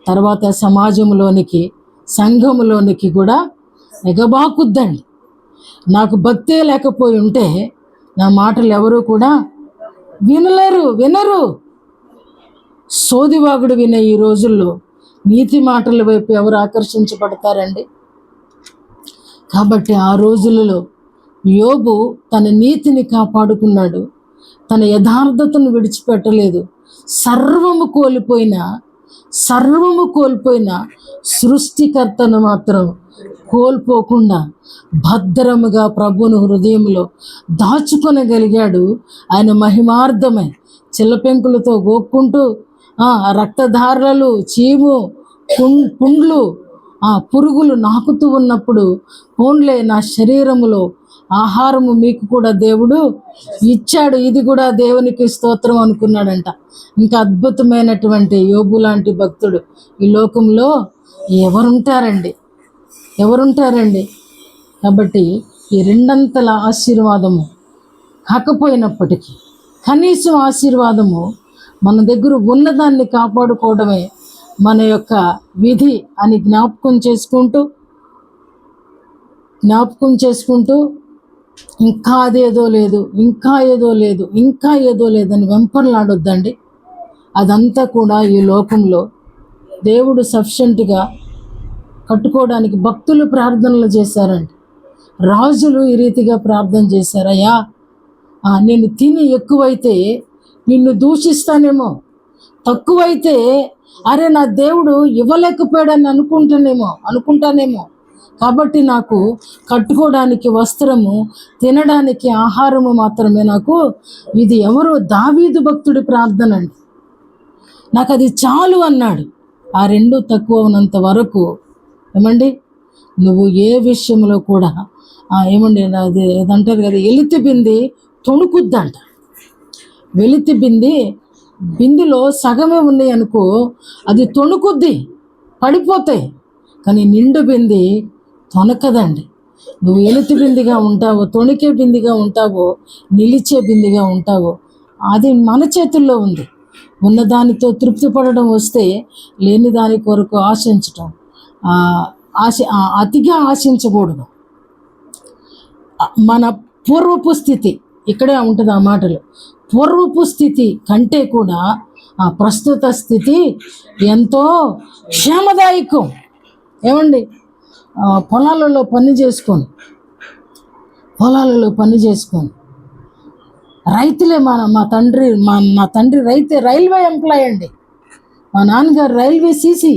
తర్వాత సమాజంలోనికి, సంఘంలోనికి కూడా ఎగబాకుద్దండి. నాకు భక్తే లేకపోయి ఉంటే నా మాటలు ఎవరు కూడా వినరు. సోదివాగుడు వినే ఈ రోజుల్లో నీతి మాటల వైపు ఎవరు ఆకర్షించబడతారండి? కాబట్టి ఆ రోజులలో యోబు తన నీతిని కాపాడుకున్నాడు, తన యథార్థతను విడిచిపెట్టలేదు. సర్వము కోల్పోయిన సృష్టికర్తను మాత్రం కోల్పోకుండా భద్రముగా ప్రభువును హృదయంలో దాచుకొనగలిగాడు. ఆయన మహిమార్థమై చిల్లపెంకులతో గోక్కుంటూ రక్తధారలు, చీము, పుండ్లు, పురుగులు నాకుతూ ఉన్నప్పుడు, పోన్లే నా శరీరములో ఆహారము మీకు కూడా దేవుడు ఇచ్చాడు, ఇది కూడా దేవునికి స్తోత్రం అనుకున్నాడంట. ఇంకా అద్భుతమైనటువంటి యోబు లాంటి భక్తుడు ఈ లోకంలో ఎవరుంటారండి? కాబట్టి ఈ రెండంతల ఆశీర్వాదము కాకపోయినప్పటికీ కనీసం ఆశీర్వాదము మన దగ్గర ఉన్నదాన్ని కాపాడుకోవడమే మన యొక్క విధి అని జ్ఞాపకం చేసుకుంటూ ఇంకా అదేదో లేదు, ఇంకా ఏదో లేదని వెంపర్లాడొద్దండి. అదంతా కూడా ఈ లోకంలో దేవుడు సఫిషియెంట్గా కట్టుకోవడానికి భక్తులు ప్రార్థనలు చేశారండి. రాజులు ఈ రీతిగా ప్రార్థన చేశారు, అయ్యా నేను తిని ఎక్కువైతే నిన్ను దూషిస్తానేమో, తక్కువైతే అరే నా దేవుడు ఇవ్వలేకపోయాడని అనుకుంటానేమో, కాబట్టి నాకు కట్టుకోవడానికి వస్త్రము, తినడానికి ఆహారము మాత్రమే నాకు ఇది. ఎవరు? దావీదు భక్తుడి ప్రార్థన అండి. నాకు అది చాలు అన్నాడు. ఆ రెండు తక్కువ ఉన్నంత వరకు నువ్వు ఏ విషయంలో కూడా అది ఏదంటారు కదా, ఎలితి బింది తొణుకుద్దంట. వెలితి బిందులో సగమే ఉన్నాయి అనుకో, అది తొణుకుద్ది, పడిపోతాయి. కానీ నిండు బింది తొనకదండి. నువ్వు ఎలితి బిందిగా ఉంటావో, తొణికే బిందిగా ఉంటావో, నిలిచే బిందిగా ఉంటావో, అది మన చేతుల్లో ఉంది. ఉన్నదానితో తృప్తి పడడం వస్తే లేని దాని కొరకు ఆశించటం, అతిగా ఆశించకూడదు. మన పూర్వపు స్థితి ఇక్కడే ఉంటుంది. ఆ మాటలు పూర్వపు స్థితి కంటే కూడా ప్రస్తుత స్థితి ఎంతో క్షేమదాయకం. పొలాలలో పని చేసుకొని రైతులే. నా తండ్రి రైల్వే ఎంప్లాయ్ అండి. మా నాన్నగారు రైల్వే సీసీ.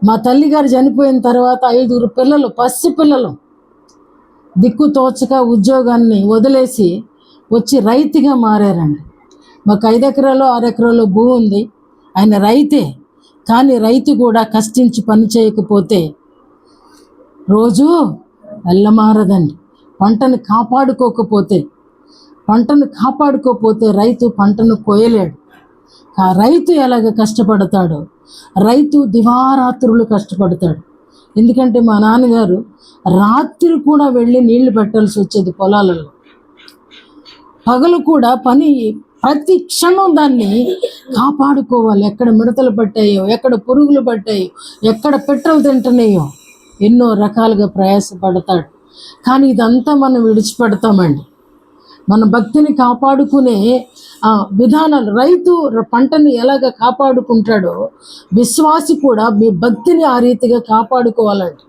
మా తల్లిగారు చనిపోయిన తర్వాత 5 పిల్లలు, పసి పిల్లలు దిక్కు తోచక ఉద్యోగాన్ని వదిలేసి వచ్చి రైతుగా మారారండి. మాకు 5 ఎకరాలు 6 ఎకరాలు భూమి ఉంది. ఆయన రైతే, కానీ రైతు కూడా కష్టించి పని చేయకపోతే రోజు వెళ్ళమారదండి. పంటను కాపాడుకోకపోతే రైతు పంటను కోయలేడు. ఆ రైతు ఎలాగ కష్టపడతాడో, రైతు దివారాత్రులు కష్టపడతాడు. ఎందుకంటే మా నాన్నగారు రాత్రి కూడా వెళ్ళి నీళ్లు పెట్టాల్సి వచ్చేది పొలాలలో. పగలు కూడా పని ప్రతి క్షణం దాన్ని కాపాడుకోవాలి. ఎక్కడ మిడతలు పట్టాయో, ఎక్కడ పురుగులు పట్టాయో, ఎక్కడ పెట్రోల్ తింటున్నాయో ఎన్నో రకాలుగా ప్రయాసపడతాడు. కానీ ఇదంతా మనం విడిచిపెడతామండి. మన భక్తిని కాపాడుకునే విధానాలు, రైతు పంటని ఎలాగ కాపాడుకుంటాడో విశ్వాసి కూడా మీ భక్తిని ఆ రీతిగా కాపాడుకోవాలండి.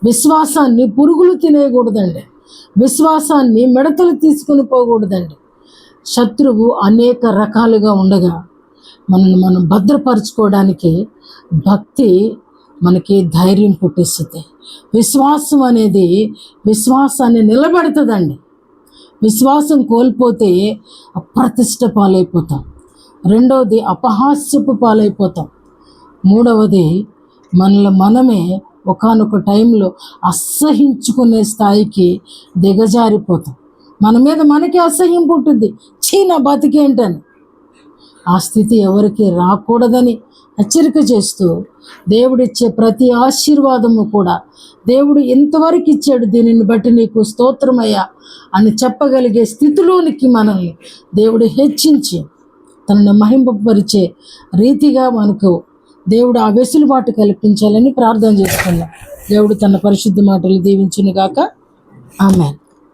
విశ్వాసాన్ని పురుగులు తినేయకూడదండి. విశ్వాసాన్ని మిడతలు తీసుకుని పోకూడదండి. శత్రువు అనేక రకాలుగా ఉండగా మనం భద్రపరచుకోవడానికి భక్తి మనకి ధైర్యం పుట్టిస్తుంది. విశ్వాసం అనేది విశ్వాసాన్ని నిలబెడుతుందండి. విశ్వాసం కోల్పోతే అప్రతిష్ట పాలైపోతాం. రెండవది అపహాస్యపు పాలైపోతాం. మూడవది మనమే ఒకానొక టైంలో అసహించుకునే స్థాయికి దిగజారిపోతాం. మన మీద మనకి అసహ్యం పుట్టుద్ది, నా బతికేంటని. ఆ స్థితి ఎవరికి రాకూడదని హెచ్చరిక చేస్తూ దేవుడిచ్చే ప్రతి ఆశీర్వాదము కూడా దేవుడు ఎంతవరకు ఇచ్చాడు, దీనిని బట్టి నీకు స్తోత్రమయ్యా అని చెప్పగలిగే స్థితిలోనికి మనల్ని దేవుడు హెచ్చించి తనను మహింపరిచే రీతిగా మనకు దేవుడు ఆ వెసులుబాటు కల్పించాలని ప్రార్థన చేస్తున్నాం. దేవుడు తన పరిశుద్ధ మాటలు దీవించును గాక. ఆమేన్.